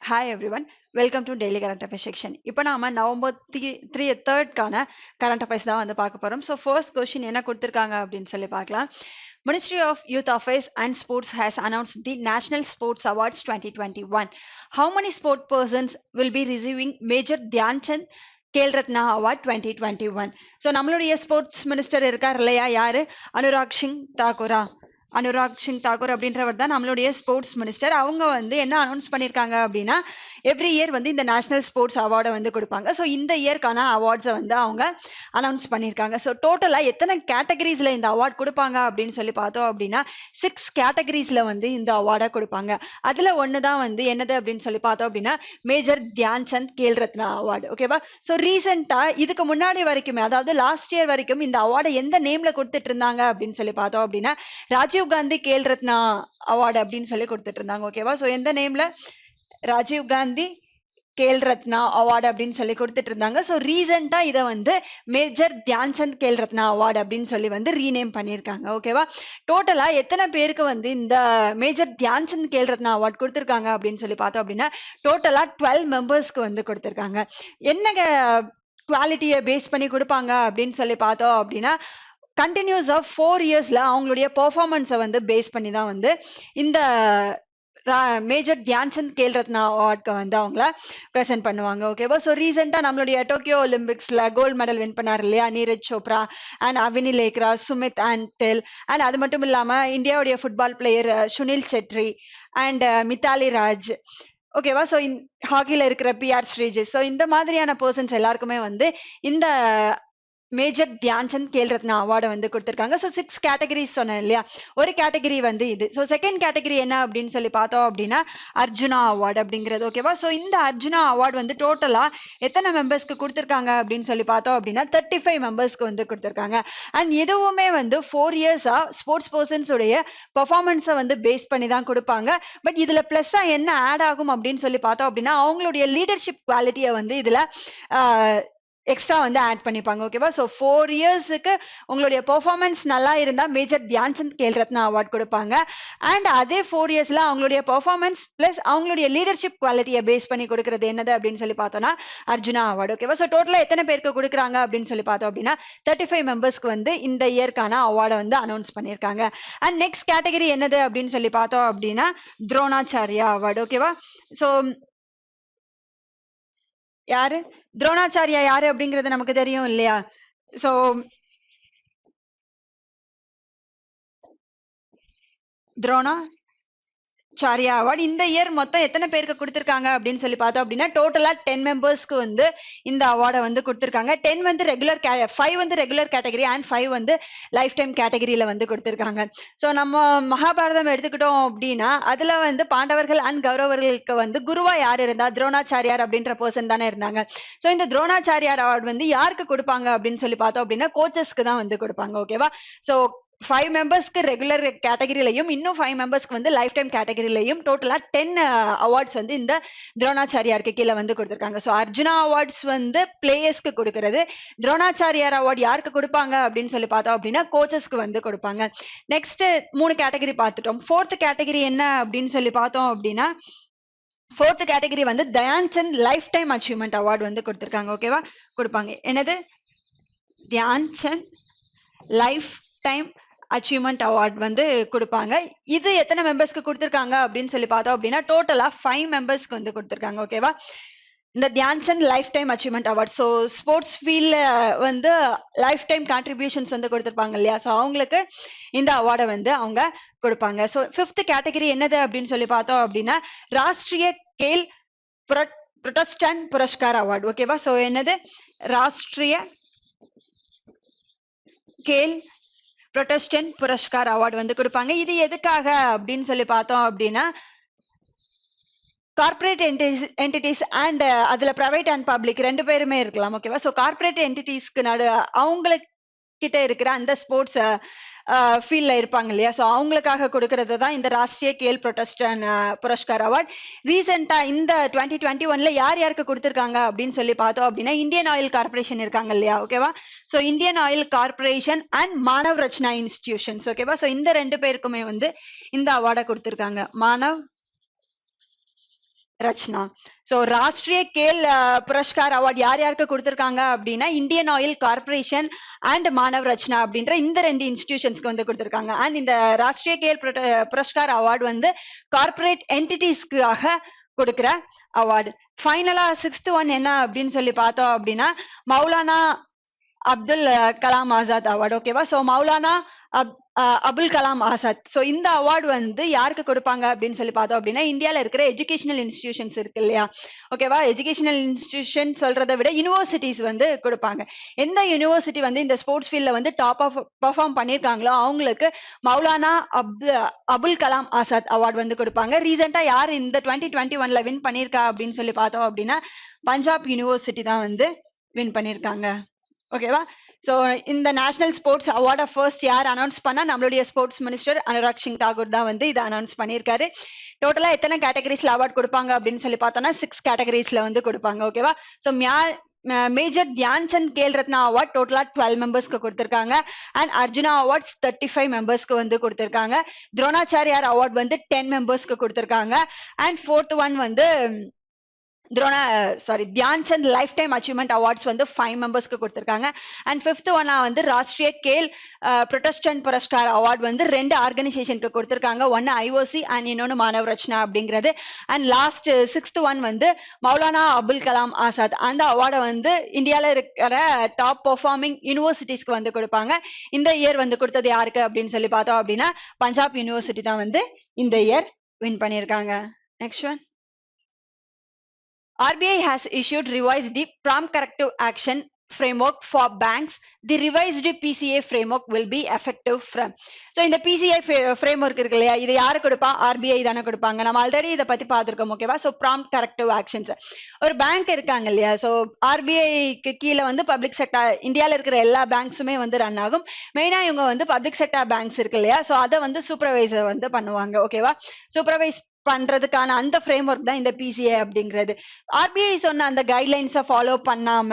Hi everyone, welcome to Daily Current Affairs section. இப்போ நாம November 3rd கான current affairs தான் வந்து பார்க்க போறோம். So first question என்ன கொடுத்திருக்காங்க அப்படின்னு சொல்லி பார்க்கலாம். Ministry of Youth Affairs and Sports has announced the National Sports Awards 2021. How many sport persons will be receiving Major Dhyan Chand Khel Ratna Award 2021? So நம்மளுடைய ஸ்போர்ட்ஸ் மினிஸ்டர் இருக்கார் இல்லையா, யாரு? அனுராக் சிங் தாக்கூர் அப்படின்றவர் தான் நம்மளுடைய ஸ்போர்ட்ஸ் மினிஸ்டர். அவங்க வந்து என்ன அனௌன்ஸ் பண்ணியிருக்காங்க அப்படின்னா, எவ்ரி இயர் வந்து இந்த நேஷனல் ஸ்போர்ட்ஸ் அவார்டை வந்து கொடுப்பாங்க. ஸோ இந்த இயர்க்கான அவார்ட்ஸை வந்து அவங்க அனௌன்ஸ் பண்ணியிருக்காங்க. ஸோ டோட்டலாக எத்தனை கேட்டகரிஸில் இந்த அவார்ட் கொடுப்பாங்க அப்படின்னு சொல்லி பார்த்தோம் அப்படின்னா 6 கேட்டகரிஸில் வந்து இந்த அவார்டை கொடுப்பாங்க. அதில் ஒன்று தான் வந்து என்னது அப்படின்னு சொல்லி பார்த்தோம் அப்படின்னா மேஜர் தியான் சந்த் கேல் ரத்னா அவார்டு. ஓகேவா? ஸோ ரீசெண்டாக இதுக்கு முன்னாடி வரைக்குமே, அதாவது லாஸ்ட் இயர் வரைக்கும் இந்த அவார்டை எந்த நேம்ல கொடுத்துட்டு இருந்தாங்க அப்படின்னு சொல்லி பார்த்தோம் அப்படின்னா ராஜீவ் காந்தி கேல் ரத்னா அவார்டு அப்படின்னு சொல்லி கொடுத்துட்டு இருந்தாங்க. ஓகேவா? ஸோ எந்த நேம்ல? ராஜீவ் காந்தி கேல் ரத்னா அவார்டு அப்படின்னு சொல்லி கொடுத்துட்டு இருந்தாங்க. ஸோ ரீசெண்டா இதை வந்து மேஜர் தியான் சந்த் கேல் ரத்னா அவார்டு அப்படின்னு சொல்லி வந்து ரீநேம் பண்ணியிருக்காங்க. ஓகேவா? டோட்டலா எத்தனை பேருக்கு வந்து இந்த மேஜர் தியான் சந்த் கேல் ரத்னா அவார்டு கொடுத்துருக்காங்க அப்படின்னு சொல்லி பார்த்தோம் அப்படின்னா டோட்டலா 12 மெம்பர்ஸ்க்கு வந்து கொடுத்துருக்காங்க. என்ன குவாலிட்டியை பேஸ் பண்ணி கொடுப்பாங்க அப்படின்னு சொல்லி பார்த்தோம் அப்படின்னா கண்டினியூஸா 4 இயர்ஸ்ல அவங்களுடைய பெர்ஃபார்மன்ஸை வந்து பேஸ் பண்ணி தான் வந்து இந்த மேஜர் தியான் சந்த் கேல் ரத்னா அவார்டுக்கு வந்து அவங்கள ப்ரெசென்ட் பண்ணுவாங்க. ஓகேவா? ஸோ ரீசெண்டாக நம்மளுடைய டோக்கியோ ஒலிம்பிக்ஸ்ல கோல்டு மெடல் வின் பண்ணார் இல்லையா நீரஜ் சோப்ரா அண்ட் அவினி லேக்ரா, சுமித் அன்டில், அண்ட் அது மட்டும் இல்லாம இந்தியாவுடைய football player Sunil Chhetri and Mithali Raj. ஓகேவா? ஸோ ஹாக்கில இருக்கிற பிஆர் ஸ்ரீஜித். ஸோ இந்த மாதிரியான பர்சன்ஸ் எல்லாருக்குமே வந்து இந்த மேஜர் தியான் சந்த் கேல் ரத்னா அவார்டை வந்து கொடுத்துருக்காங்க. ஸோ 6 கேட்டகரிஸ் சொன்னேன் இல்லையா, ஒரு கேட்டகரி வந்து இது. ஸோ செகண்ட் கேட்டகரி என்ன அப்படின்னு சொல்லி பார்த்தோம் அப்படின்னா அர்ஜுனா அவார்டு அப்படிங்கிறது. ஓகேவா? ஸோ இந்த அர்ஜுனா அவார்டு வந்து டோட்டலா எத்தனை மெம்பர்ஸ்க்கு கொடுத்துருக்காங்க அப்படின்னு சொல்லி பார்த்தோம் அப்படின்னா 35 மெம்பர்ஸ்க்கு வந்து கொடுத்துருக்காங்க. அண்ட் இதுவுமே வந்து 4 இயர்ஸா ஸ்போர்ட்ஸ் பர்சன்ஸ் உடைய பெர்ஃபார்மன்ஸை வந்து பேஸ் பண்ணி தான் கொடுப்பாங்க. பட் இதுல பிளஸ்ஸா என்ன ஆட் ஆகும் அப்படின்னு சொல்லி பார்த்தோம் அப்படின்னா அவங்களுடைய லீடர்ஷிப் குவாலிட்டியை வந்து இதுல எக்ஸ்ட்ரா வந்து ஆட் பண்ணிப்பாங்க. ஓகேவா? ஸோ 4 இயர்ஸுக்கு உங்களுடைய பெர்ஃபார்மன்ஸ் நல்லா இருந்தா மேஜர் தியான் சந்த் கேல் ரத்னா அவார்ட் கொடுப்பாங்க. அண்ட் அதே 4 இயர்ஸ்ல அவங்களுடைய பெர்ஃபார்மன்ஸ் பிளஸ் அவங்களுடைய லீடர்ஷிப் குவாலிட்டியை பேஸ் பண்ணி கொடுக்கறது என்னது அப்படின்னு சொல்லி பார்த்தோம்னா அர்ஜுனா அவார்டு. ஓகேவா? ஸோ டோட்டலா எத்தனை பேருக்கு கொடுக்குறாங்க அப்படின்னு சொல்லி பார்த்தோம் அப்படின்னா 35 மெம்பர்ஸ்க்கு வந்து இந்த இயர்க்கான அவார்டை வந்து அனௌன்ஸ் பண்ணியிருக்காங்க. அண்ட் நெக்ஸ்ட் கேட்டகரி என்னது அப்படின்னு சொல்லி பார்த்தோம் அப்படின்னா துரோணாச்சாரியா அவார்டு. ஓகேவா? ஸோ யாரு துரோணாச்சாரியா யாரு அப்படிங்கிறது நமக்கு தெரியும் இல்லையா? சோ துரோணாச்சாரியா அவார்டு இந்த இயர் மொத்தம் எத்தனை பேருக்கு கொடுத்திருக்காங்க அப்படின்னு சொல்லி பார்த்தோம் அப்படின்னா டோட்டலா 10 மெம்பர்ஸ்க்கு வந்து இந்த அவார்டை வந்து கொடுத்திருக்காங்க. 10 வந்து ரெகுலர் 5 வந்து ரெகுலர் கேட்டகரி அண்ட் 5 வந்து லைஃப் டைம் கேட்டகரியில வந்து கொடுத்திருக்காங்க. ஸோ நம்ம மகாபாரதம் எடுத்துக்கிட்டோம் அப்படின்னா அதுல வந்து பாண்டவர்கள் அண்ட் கௌரவர்களுக்கு வந்து குருவா யார் இருந்தா துரோணாச்சாரியார் அப்படின்ற பர்சன் தானே இருந்தாங்க. ஸோ இந்த துரோணாச்சாரியார் அவார்டு வந்து யாருக்கு கொடுப்பாங்க அப்படின்னு சொல்லி பார்த்தோம் அப்படின்னா கோச்சஸ்க்கு தான் வந்து கொடுப்பாங்க. ஓகேவா? ஸோ 5 மெம்பர்ஸ்க்கு ரெகுலர் கேட்டகரியிலையும் இன்னும் 5 மெம்பர்ஸ்க்கு வந்து லைஃப் டைம் கேட்டகரியிலையும் டோட்டலா 10 அவார்ட்ஸ் வந்து இந்த துரோணாச்சாரியாருக்கு கீழே வந்து கொடுத்திருக்காங்க. ஸோ அர்ஜுனா அவார்ட்ஸ் வந்து பிளேயர்ஸ்க்கு கொடுக்கறது, துரோணாச்சாரியார் அவார்டு யாருக்கு கொடுப்பாங்க அப்படின்னு சொல்லி பார்த்தோம் அப்படின்னா கோச்சஸ்க்கு வந்து கொடுப்பாங்க. நெக்ஸ்ட் 3 கேட்டகரி பார்த்துட்டோம். 4th கேட்டகரி என்ன அப்படின்னு சொல்லி பார்த்தோம் அப்படின்னா 4th கேட்டகரி வந்து Dhyan Chand life time achievement award வந்து கொடுத்திருக்காங்க. ஓகேவா? கொடுப்பாங்க. என்னது? Dhyan Chand life time achievement award வந்து கொடுப்பாங்க. இது எத்தனை மெம்பர்ஸ்க்கு கொடுத்திருக்காங்க அப்படின்னு சொல்லி பார்த்தோம் அப்படின்னா டோட்டலா 5 மெம்பர்ஸ்க்கு வந்து கொடுத்திருக்காங்க. ஓகேவா? இந்த Dhyan Chand life time achievement award. So sports ஃபீல்ட்ல வந்து லைஃப் டைம் கான்ட்ரிபியூஷன்ஸ் வந்து கொடுத்திருப்பாங்க இல்லையா, ஸோ அவங்களுக்கு இந்த அவார்டை வந்து அவங்க கொடுப்பாங்க. ஸோ 5th கேட்டகரி என்னது அப்படின்னு சொல்லி பார்த்தோம் அப்படின்னா ராஷ்டிரிய கேல் புரொட்டஸ்டன் புரஸ்கார் அவார்டு. ஓகேவா? ஸோ என்னது? ராஷ்டிரிய கேல் புரொட்டஸ்டன் புரஸ்கார் அவார்டு வந்து கொடுப்பாங்க. இது எதுக்காக அப்படின்னு சொல்லி பார்த்தோம் அப்படின்னா கார்பரேட் என்டிட்டிஸ் அண்ட் அதுல பிரைவேட் அண்ட் பப்ளிக் 2 பேருமே இருக்கலாம். ஓகேவா? ஸோ கார்பரேட் என்டிட்டிஸ்க்கு அவங்களுக்கு கிட்ட இருக்கிற அந்த ஸ்போர்ட்ஸ் ஃபீல்ட்ல இருப்பாங்க இல்லையா, ஸோ அவங்களுக்காக கொடுக்கறது தான் இந்த ராஷ்டிரிய கேல் புரொட்டஸ்டன் புரஸ்கார் அவார்ட். ரீசெண்டா இந்த 2021ல யார் யாருக்கு கொடுத்திருக்காங்க அப்படின்னு சொல்லி பார்த்தோம் அப்படின்னா இந்தியன் ஆயில் கார்பரேஷன் இருக்காங்க இல்லையா. ஓகேவா? So Indian oil corporation and Manav Rachna institutions. ஓகேவா? ஸோ இந்த 2 பேருக்குமே வந்து இந்த அவார்டை கொடுத்திருக்காங்க. மானவ் ரச்சனா. சோ ராஷ்டிரிய கேல் புரஸ்கார் அவார்ட் யார் யாருக்கு கொடுத்திருக்காங்க அப்படின்னா Indian oil corporation and Manav Rachna அப்படின்ற இந்த 2 இன்ஸ்டிடியூஷன்ஸ்க்கு வந்து கொடுத்திருக்காங்க. அண்ட் இந்த ராஷ்டிரிய கேல் புரஸ்கார் அவார்டு வந்து கார்பரேட் என்டிட்டிஸ்க்காக கொடுக்கிற அவார்டு. ஃபைனலா 6th ஒன் என்ன அப்படின்னு சொல்லி பார்த்தோம் அப்படின்னா மௌலானா அப்துல் கலாம் ஆசாத் அவார்டு. ஓகேவா? சோ மௌலானா அபுல் கலாம் ஆசாத். சோ இந்த அவார்டு வந்து யாருக்கு கொடுப்பாங்க அப்படின்னு சொல்லி பார்த்தோம் அப்படின்னா இந்தியால இருக்கிற எஜுகேஷனல் இன்ஸ்டிடியூஷன்ஸ் இருக்கு இல்லையா? ஓகேவா? எஜுகேஷனல் இன்ஸ்டிடியூஷன் சொல்றதை விட யூனிவர்சிட்டிஸ் வந்து கொடுப்பாங்க. எந்த யூனிவர்சிட்டி வந்து இந்த ஸ்போர்ட்ஸ் ஃபீல்ட்ல வந்து டாப் ஆஃப் பெர்ஃபார்ம் பண்ணிருக்காங்களோ அவங்களுக்கு மௌலானா அபுல் கலாம் ஆசாத் அவார்டு வந்து கொடுப்பாங்க. ரீசெண்டா யார் இந்த 2021ல வின் பண்ணிருக்கா அப்படின்னு சொல்லி பார்த்தோம் அப்படின்னா பஞ்சாப் யூனிவர்சிட்டி தான் வந்து வின் பண்ணிருக்காங்க. ஓகேவா? சோ இந்த நேஷனல் ஸ்போர்ட்ஸ் அவார்டை ஃபர்ஸ்ட் யார் அனௌன்ஸ் பண்ணா நம்மளுடைய ஸ்போர்ட்ஸ் மினிஸ்டர் அனுராக் சிங் தாக்கூர் தான் வந்து இதை அனௌன்ஸ் பண்ணியிருக்காரு. டோட்டலா எத்தனை கேட்டகரிஸ்ல அவார்ட் கொடுப்பாங்க அப்படின்னு சொல்லி பார்த்தோம்னா 6 கேட்டகரிஸ்ல வந்து கொடுப்பாங்க. ஓகேவா? So major Dhyan Chand Khel Ratna award டோட்டலா 12 மெம்பர்ஸ்க்கு கொடுத்திருக்காங்க. அண்ட் அர்ஜுனா அவார்ட்ஸ் 35 மெம்பர்ஸ்க்கு வந்து கொடுத்திருக்காங்க. துரோணாச்சாரியார் அவார்ட் வந்து 10 மெம்பர்ஸ்க்கு கொடுத்திருக்காங்க. அண்ட் 4th ஒன் வந்து Dhyan Chand life time achievement awards வந்து 5 மெம்பர்ஸ்க்கு கொடுத்திருக்காங்க. அண்ட் 5th ஒன்னா வந்து ராஷ்டிரிய கேல் புரொட்டஸ்டன்ட் புரஸ்கார் அவார்ட் வந்து 2 ஆர்கனைசேஷனுக்கு கொடுத்திருக்காங்க. ஒன்னு ஐஓசி அண்ட் இன்னொன்னு மானவ் ரச்சனா அப்படிங்கிறது. அண்ட் லாஸ்ட் 6th ஒன் வந்து மௌலானா அபுல் கலாம் ஆசாத். அந்த அவார்டை வந்து இந்தியால இருக்கிற டாப் பெர்ஃபார்மிங் யூனிவர்சிட்டிஸ்க்கு வந்து கொடுப்பாங்க. இந்த இயர் வந்து கொடுத்தது யாருக்கு அப்படின்னு சொல்லி பார்த்தோம் அப்படின்னா பஞ்சாப் யூனிவர்சிட்டி தான் வந்து இந்த இயர் வின் பண்ணியிருக்காங்க. Next one. RBI has issued revised prompt corrective action framework for banks. The revised PCA framework will be effective from. So இந்த PCA framework இருக்கு இல்லையா, இதை யாரு கொடுப்பா? RBI தானே கொடுப்பாங்க. நம்ம ஆல்ரெடி இதை பத்தி பார்த்திருக்கோம். ஓகேவா? So prompt corrective actions. ஒரு பேங்க் இருக்காங்க இல்லையா, ஸோ RBIக்கு கீழே வந்து பப்ளிக் செக்டார் இந்தியாவில் இருக்கிற எல்லா பேங்க்ஸுமே வந்து ரன் ஆகும். மெயினா இவங்க வந்து பப்ளிக் செக்டார் பேங்க்ஸ் இருக்கு இல்லையா, ஸோ அதை வந்து சூப்பர்வைசர் வந்து பண்ணுவாங்க. ஓகேவா? சூப்பர்வைஸ் பண்றதுக்கான அந்த ஃப்ரேம் ஒர்க் தான் இந்த பிசிஏ அப்படிங்கிறது. ஆர்பிஐ சொன்ன அந்த கைட்லைன்ஸை ஃபாலோ பண்ணாம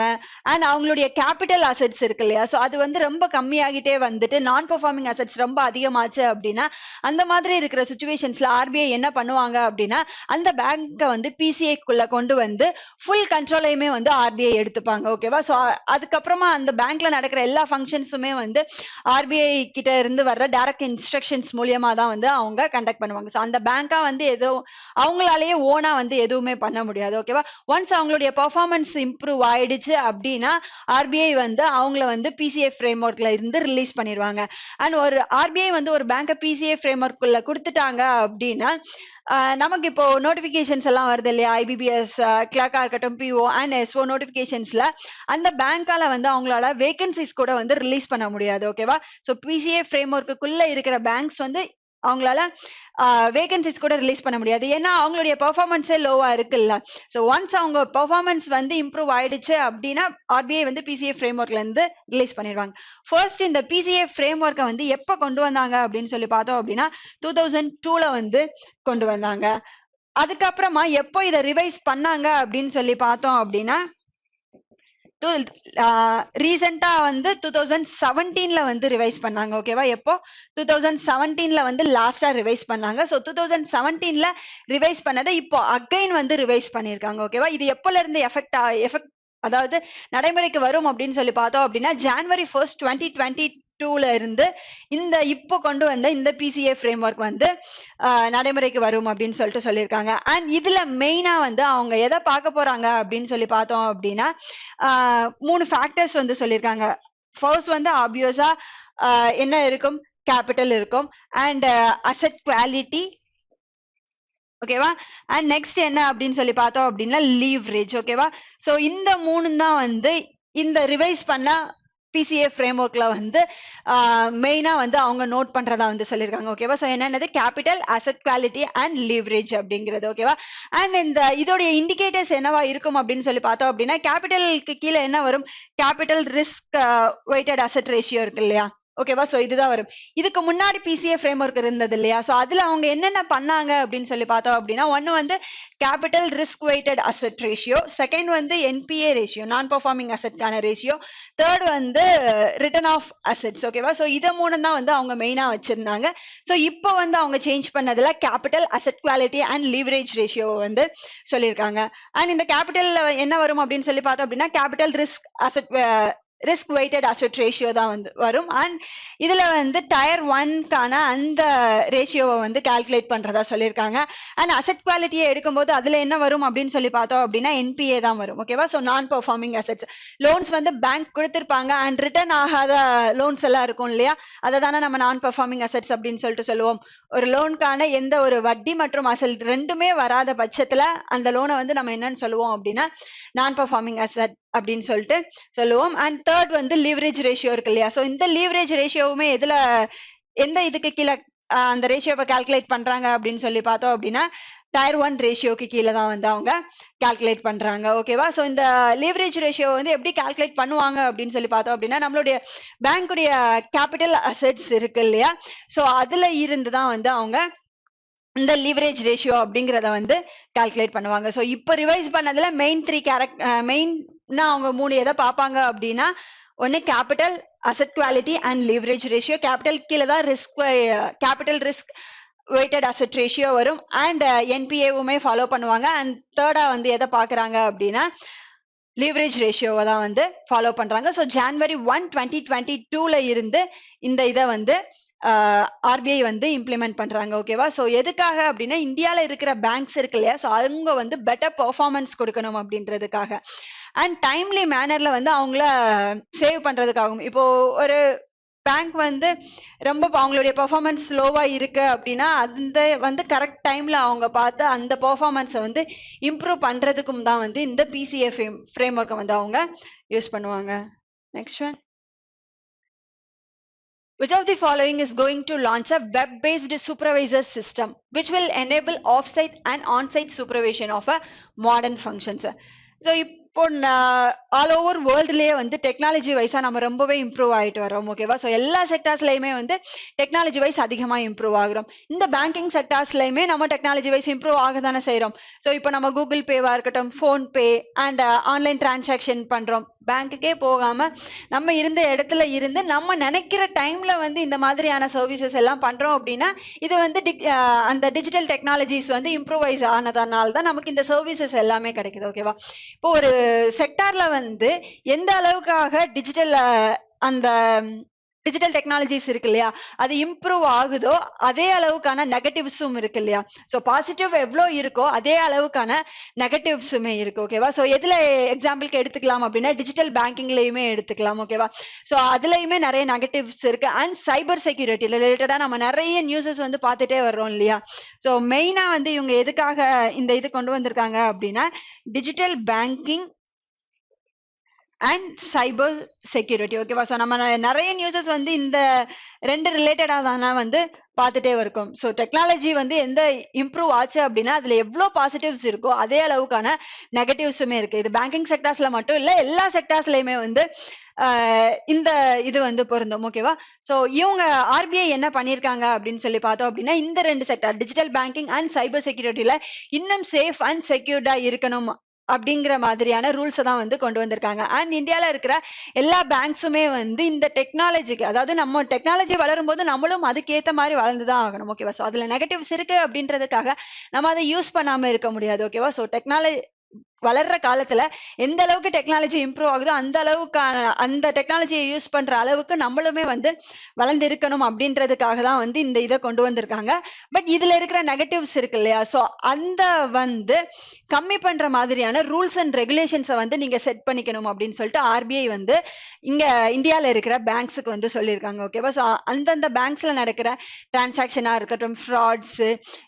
அண்ட் அவங்களுடைய கேபிட்டல் அசெட்ஸ் இருக்கு இல்லையா, ஸோ அது வந்து ரொம்ப கம்மியாகிட்டே வந்துட்டு நான் பெர்ஃபார்மிங் அசெட்ஸ் ரொம்ப அதிகமாச்சு அப்படின்னா அந்த மாதிரி இருக்கிற சுச்சுவேஷன்ஸ்ல ஆர்பிஐ என்ன பண்ணுவாங்க அப்படின்னா அந்த பேங்கை வந்து பிசிஏக்குள்ள கொண்டு வந்து ஃபுல் கண்ட்ரோலையுமே வந்து ஆர்பிஐ எடுத்துப்பாங்க. ஓகேவா? ஸோ அதுக்கப்புறமா அந்த பேங்க்ல நடக்கிற எல்லா ஃபங்க்ஷன்ஸுமே வந்து ஆர்பிஐ கிட்ட இருந்து வர்ற டைரக்ட் இன்ஸ்ட்ரக்ஷன்ஸ் மூலியமா தான் வந்து அவங்க கண்டக்ட் பண்ணுவாங்க. ஸோ அந்த பேங்கா வந்து அவங்களாலேயே ஓனா வந்து எதுவுமே பண்ண முடியாது. ஓகேவா? ஒன்ஸ் அவங்களுடைய பெர்ஃபார்மன்ஸ் இம்ப்ரூவ் ஆயிடுச்சு அப்படின்னா ஆர்பிஐ வந்து அவங்கள வந்து பிசிஏ ஃப்ரேம் ஒர்க்ல இருந்து ரிலீஸ் பண்ணிடுவாங்க. அண்ட் ஒரு ஆர்பிஐ வந்து ஒரு பேங்கை பிசிஏ ஃப்ரேம் ஒர்க்குள்ள கொடுத்துட்டாங்க அப்படின்னா நமக்கு இப்போ நோட்டிபிகேஷன்ஸ் எல்லாம் வருது இல்லையா, ஐபிபிஎஸ் கிளர்க்கா இருக்கட்டும், பிஓ அண்ட் எஸ்ஓ நோட்டிபிகேஷன்ஸ்ல அந்த பேங்கால வந்து அவங்களால வேகன்சிஸ் கூட வந்து ரிலீஸ் பண்ண முடியாது. ஓகேவா? ஸோ பிசிஏ ஃப்ரேம் ஒர்க்குள்ள இருக்கிற பேங்க்ஸ் வந்து அவங்களால வேகன்சிஸ் கூட ரிலீஸ் பண்ண முடியாது. ஏன்னா அவங்களுடைய பெர்ஃபார்மன்ஸே லோவா இருக்குல்ல. ஸோ ஒன்ஸ் அவங்க பெர்ஃபார்மன்ஸ் வந்து இம்ப்ரூவ் ஆயிடுச்சு அப்படின்னா ஆர்பிஐ வந்து பிசிஏ ஃப்ரேம் ஒர்க்ல இருந்து ரிலீஸ் பண்ணிடுவாங்க. ஃபர்ஸ்ட் இந்த பிசிஏ ஃப்ரேம் ஒர்க்கை வந்து எப்போ கொண்டு வந்தாங்க அப்படின்னு சொல்லி பார்த்தோம் அப்படின்னா 2002ல வந்து கொண்டு வந்தாங்க. அதுக்கப்புறமா எப்போ இதை ரிவைஸ் பண்ணாங்க அப்படின்னு சொல்லி பார்த்தோம் அப்படின்னா ரீசெண்டா வந்து 2017ல வந்து ரிவைஸ் பண்ணாங்க. ஓகேவா? எப்போ 2017ல வந்து லாஸ்டா ரிவைஸ் பண்ணாங்க. ஸோ 2017ல ரிவைஸ் பண்ணதை இப்போ அகைன் வந்து ரிவைஸ் பண்ணியிருக்காங்க. ஓகேவா? இது எப்போல இருந்து எஃபெக்ட் அதாவது நடைமுறைக்கு வரும் அப்படின்னு சொல்லி பார்த்தோம் அப்படின்னா January 1st 2022ல இருந்து இந்த இப்போ கொண்டு வந்த இந்த பிசிஏ ஃப்ரேம் ஒர்க் வந்து நடைமுறைக்கு வரும் அப்படின்னு சொல்லிட்டு சொல்லியிருக்காங்க. அண்ட் இதுல மெயினா வந்து அவங்க எதை பார்க்க போறாங்க அப்படின்னு சொல்லி பார்த்தோம் அப்படின்னா 3 ஃபேக்டர்ஸ் வந்து சொல்லியிருக்காங்க. ஃபர்ஸ்ட் வந்து ஆப்வியஸா என்ன இருக்கும்? கேபிட்டல் இருக்கும் அண்ட் அசெட் குவாலிட்டி. ஓகேவா? அண்ட் நெக்ஸ்ட் என்ன அப்படின்னு சொல்லி பார்த்தோம் அப்படின்னா லீவரேஜ். ஓகேவா? ஸோ இந்த 3 தான் வந்து இந்த ரிவைஸ் பண்ண பிசிஏ ஃப்ரேம் ஒர்க்ல வந்து மெயினா வந்து அவங்க நோட் பண்றதா வந்து சொல்லியிருக்காங்க. ஓகேவா? ஸோ என்னென்னது? Capital, asset quality and leverage அப்படிங்கிறது. ஓகேவா? அண்ட் இந்த இதோடைய இண்டிகேட்டர்ஸ் என்னவா இருக்கும் அப்படின்னு சொல்லி பார்த்தோம் அப்படின்னா கேபிட்டலுக்கு கீழே என்ன வரும்? Capital risk weighted asset ratio இருக்கு இல்லையா, ஓகேவா? சோ இதுதான் வரும். இதுக்கு முன்னாடி பிசிஏ ஃப்ரேம் ஒர்க் இருந்தது இல்லையா? சோ அதுல அவங்க என்னென்ன பண்ணாங்க அப்படின்னு சொல்லி பார்த்தோம் அப்படின்னா, ஒன்னு வந்து capital risk weighted asset ratio, second வந்து என்பிஏ ரேஷியோ, நான் பெர்ஃபார்மிங் அசெட்கான ரேஷியோ, தேர்ட் வந்து ரிட்டர்ன் ஆஃப் அசெட்ஸ். ஓகேவா? சோ இத மூணு தான் வந்து அவங்க மெயினா வச்சிருந்தாங்க. சோ இப்போ வந்து அவங்க சேஞ்ச் பண்ணதுல capital asset quality and leverage ratio வந்து சொல்லியிருக்காங்க. அண்ட் இந்த கேபிட்டல்ல என்ன வரும் அப்படின்னு சொல்லி பார்த்தோம் அப்படின்னா, capital risk weighted asset ratio தான் வந்து வரும். அண்ட் இதுல வந்து டயர் ஒன்கான அந்த ரேஷியோவை வந்து கால்குலேட் பண்றதா சொல்லியிருக்காங்க. அண்ட் அசெட் குவாலிட்டியை எடுக்கும்போது அதுல என்ன வரும் அப்படின்னு சொல்லி பார்த்தோம் அப்படின்னா என்பிஏ தான் வரும். ஓகேவா? ஸோ நான் பெர்ஃபார்மிங் அசெட்ஸ் லோன்ஸ் வந்து பேங்க் கொடுத்திருப்பாங்க அண்ட் ரிட்டர்ன் ஆகாத லோன்ஸ் எல்லாம் இருக்கும் இல்லையா? அதை தானே நம்ம நான் பெர்ஃபார்மிங் அசெட்ஸ் அப்படின்னு சொல்லிட்டு சொல்லுவோம். ஒரு லோனுக்கான எந்த ஒரு வட்டி மற்றும் அசல் ரெண்டுமே வராத பட்சத்துல அந்த லோனை வந்து நம்ம என்னன்னு சொல்லுவோம் அப்படின்னா நான் பெர்ஃபார்மிங் அசெட் அப்படின்னு சொல்லிட்டு சொல்லுவோம். அண்ட் தேர்ட் வந்து லீவரேஜ் ரேஷியோ இருக்கு இல்லையா? ஸோ இந்த லீவரேஜ் ரேஷியோவுமே எந்த இதுக்கு கீழே அந்த ரேஷியோவை கால்குலேட் பண்றாங்க அப்படின்னு சொல்லி பார்த்தோம் அப்படின்னா டயர் ஒன் ரேஷியோக்கு கீழே தான் வந்து அவங்க கால்குலேட் பண்றாங்க. ஓகேவா? ஸோ இந்த லீவரேஜ் ரேஷியோ வந்து எப்படி கால்குலேட் பண்ணுவாங்க அப்படின்னு சொல்லி பார்த்தோம் அப்படின்னா நம்மளுடைய பேங்குடைய கேபிட்டல் அசெட்ஸ் இருக்கு இல்லையா? ஸோ அதுல இருந்து தான் வந்து அவங்க இந்த லீவரேஜ் ரேஷியோ அப்படிங்கிறத வந்து கால்குலேட் பண்ணுவாங்க. ஸோ இப்போ ரிவைஸ் பண்ணதுல மெயின்னா அவங்க மூணு எதை பார்ப்பாங்க அப்படின்னா ஒன்னு capital asset quality and leverage ratio. Capital கீழே தான் capital risk weighted asset ratio வரும். அண்ட் என்பிஏவுமே ஃபாலோ பண்ணுவாங்க. அண்ட் தேர்டா வந்து எதை பாக்குறாங்க அப்படின்னா லீவரேஜ் ரேஷியோவை தான் வந்து ஃபாலோ பண்றாங்க. ஸோ ஜான்வரி 1, 2022ல இருந்து இந்த இதை வந்து ஆர்பிஐ வந்து இம்ப்ளிமெண்ட் பண்றாங்க. ஓகேவா? ஸோ எதுக்காக அப்படின்னா இந்தியால இருக்கிற பேங்க்ஸ் இருக்கு இல்லையா? ஸோ அவங்க வந்து பெட்டர் பெர்ஃபார்மன்ஸ் கொடுக்கணும் அப்படின்றதுக்காக அண்ட் டைம்லி மேனர்ல வந்து அவங்கள சேவ் பண்றதுக்காகும். இப்போ ஒரு பேங்க் வந்து ரொம்ப அவங்களுடைய பெர்ஃபார்மன்ஸ் ஸ்லோவா இருக்கு அப்படின்னா அந்த வந்து கரெக்ட் டைம்ல அவங்க பார்த்து அந்த பெர்ஃபார்மன்ஸை வந்து இம்ப்ரூவ் பண்றதுக்கும் தான் வந்து இந்த பிசிஏ ஃப்ரேம் ஒர்க்கை வந்து அவங்க யூஸ் பண்ணுவாங்க. Next one. Which of the following is going to launch a web-based supervisor system which will enable off-site and on-site supervision of a modern functions? So இப்போ ஆல் ஓவர் வேர்ல்டுலயே வந்து technology வைஸா நம்ம ரொம்பவே improve ஆயிட்டு வரோம். ஓகேவா? So எல்லா செக்டார்ஸ்லயுமே வந்து technology wise அதிகமா இம்ப்ரூவ் ஆகுறோம். இந்த பேங்கிங் செக்டார்ஸ்லயுமே நம்ம டெக்னாலஜி வைஸ் இம்ப்ரூவ் ஆக தானே செய்யறோம். ஸோ இப்போ நம்ம கூகுள் பேவா இருக்கட்டும், phone pay and online transaction பண்றோம். பேங்க்குக்கே போகாம நம்ம இருந்த இடத்துல இருந்து நம்ம நினைக்கிற டைம்ல வந்து இந்த மாதிரியான சர்வீசஸ் எல்லாம் பண்றோம் அப்படின்னா இது வந்து அந்த டிஜிட்டல் டெக்னாலஜிஸ் வந்து இம்ப்ரூவைஸ் ஆனதுனால தான் நமக்கு இந்த சர்வீசஸ் எல்லாமே கிடைக்குது. ஓகேவா? இப்போ ஒரு செக்டார்ல வந்து எந்த அளவுக்காக அந்த டிஜிட்டல் டெக்னாலஜிஸ் இருக்கு இல்லையா அது இம்ப்ரூவ் ஆகுதோ அதே அளவுக்கான நெகட்டிவ்ஸும் இருக்கு இல்லையா? ஸோ பாசிட்டிவ் எவ்வளோ இருக்கோ அதே அளவுக்கான நெகட்டிவ்ஸுமே இருக்கு. ஓகேவா? ஸோ எதுல எக்ஸாம்பிளுக்கு எடுத்துக்கலாம் அப்படின்னா டிஜிட்டல் பேங்கிங்லயுமே எடுத்துக்கலாம். ஓகேவா? ஸோ அதுலயுமே நிறைய நெகட்டிவ்ஸ் இருக்கு. அண்ட் சைபர் செக்யூரிட்டி ரிலேட்டடா நம்ம நிறைய நியூஸஸ் வந்து பார்த்துட்டே வர்றோம் இல்லையா? ஸோ மெயினா வந்து இவங்க எதுக்காக இந்த இது கொண்டு வந்திருக்காங்க அப்படின்னா digital banking and cyber security. ஓகேவா? ஸோ நம்ம நிறைய நியூஸஸ் வந்து இந்த ரெண்டு ரிலேட்டடா தானே வந்து பார்த்துட்டே இருக்கும். ஸோ டெக்னாலஜி வந்து எந்த இம்ப்ரூவ் ஆச்சு அப்படின்னா அதுல எவ்வளோ பாசிட்டிவ்ஸ் இருக்கோ அதே அளவுக்கான நெகட்டிவ்ஸுமே இருக்கு. இது பேங்கிங் செக்டார்ஸ்ல மட்டும் இல்லை, எல்லா செக்டார்ஸ்லயுமே வந்து இந்த இது வந்து பொருந்தும். ஓகேவா? ஸோ இவங்க ஆர்பிஐ என்ன பண்ணியிருக்காங்க அப்படின்னு சொல்லி பார்த்தோம் அப்படின்னா இந்த ரெண்டு sector digital banking and cyber செக்யூரிட்டியில இன்னும் சேஃப் அண்ட் செக்யூர்டா இருக்கணும் அப்படிங்கிற மாதிரியான ரூல்ஸை தான் வந்து கொண்டு வந்திருக்காங்க. அண்ட் இந்தியாவில் இருக்கிற எல்லா பேங்க்ஸுமே வந்து இந்த டெக்னாலஜிக்கு, அதாவது நம்ம டெக்னாலஜி வளரும் போது நம்மளும் அதுக்கேற்ற மாதிரி வளர்ந்துதான் ஆகணும். ஓகேவா? ஸோ அதுல நெகட்டிவ்ஸ் இருக்கு அப்படின்றதுக்காக நம்ம அதை யூஸ் பண்ணாம இருக்க முடியாது. ஓகேவா? ஸோ டெக்னாலஜி வளர்ற காலத்துல எந்த அளவுக்கு டெக்னாலஜி இம்ப்ரூவ் ஆகுதோ அந்த அளவுக்கான அந்த டெக்னாலஜியை யூஸ் பண்ற அளவுக்கு நம்மளுமே வந்து வளர்ந்து இருக்கணும் அப்படின்றதுக்காக தான் வந்து இந்த இதை கொண்டு வந்திருக்காங்க. பட் இதுல இருக்கிற நெகட்டிவ்ஸ் இருக்கு இல்லையா? ஸோ அந்த வந்து கம்மி பண்ற மாதிரியான ரூல்ஸ் அண்ட் ரெகுலேஷன்ஸை வந்து நீங்க செட் பண்ணிக்கணும் அப்படின்னு சொல்லிட்டு ஆர்பிஐ வந்து இங்க இந்தியாவில் இருக்கிற பேங்க்ஸுக்கு வந்து சொல்லியிருக்காங்க. ஓகேவா? ஸோ அந்தந்த பேங்க்ஸ்ல நடக்கிற டிரான்சாக்ஷனா இருக்கட்டும், ஃப்ராட்ஸ்,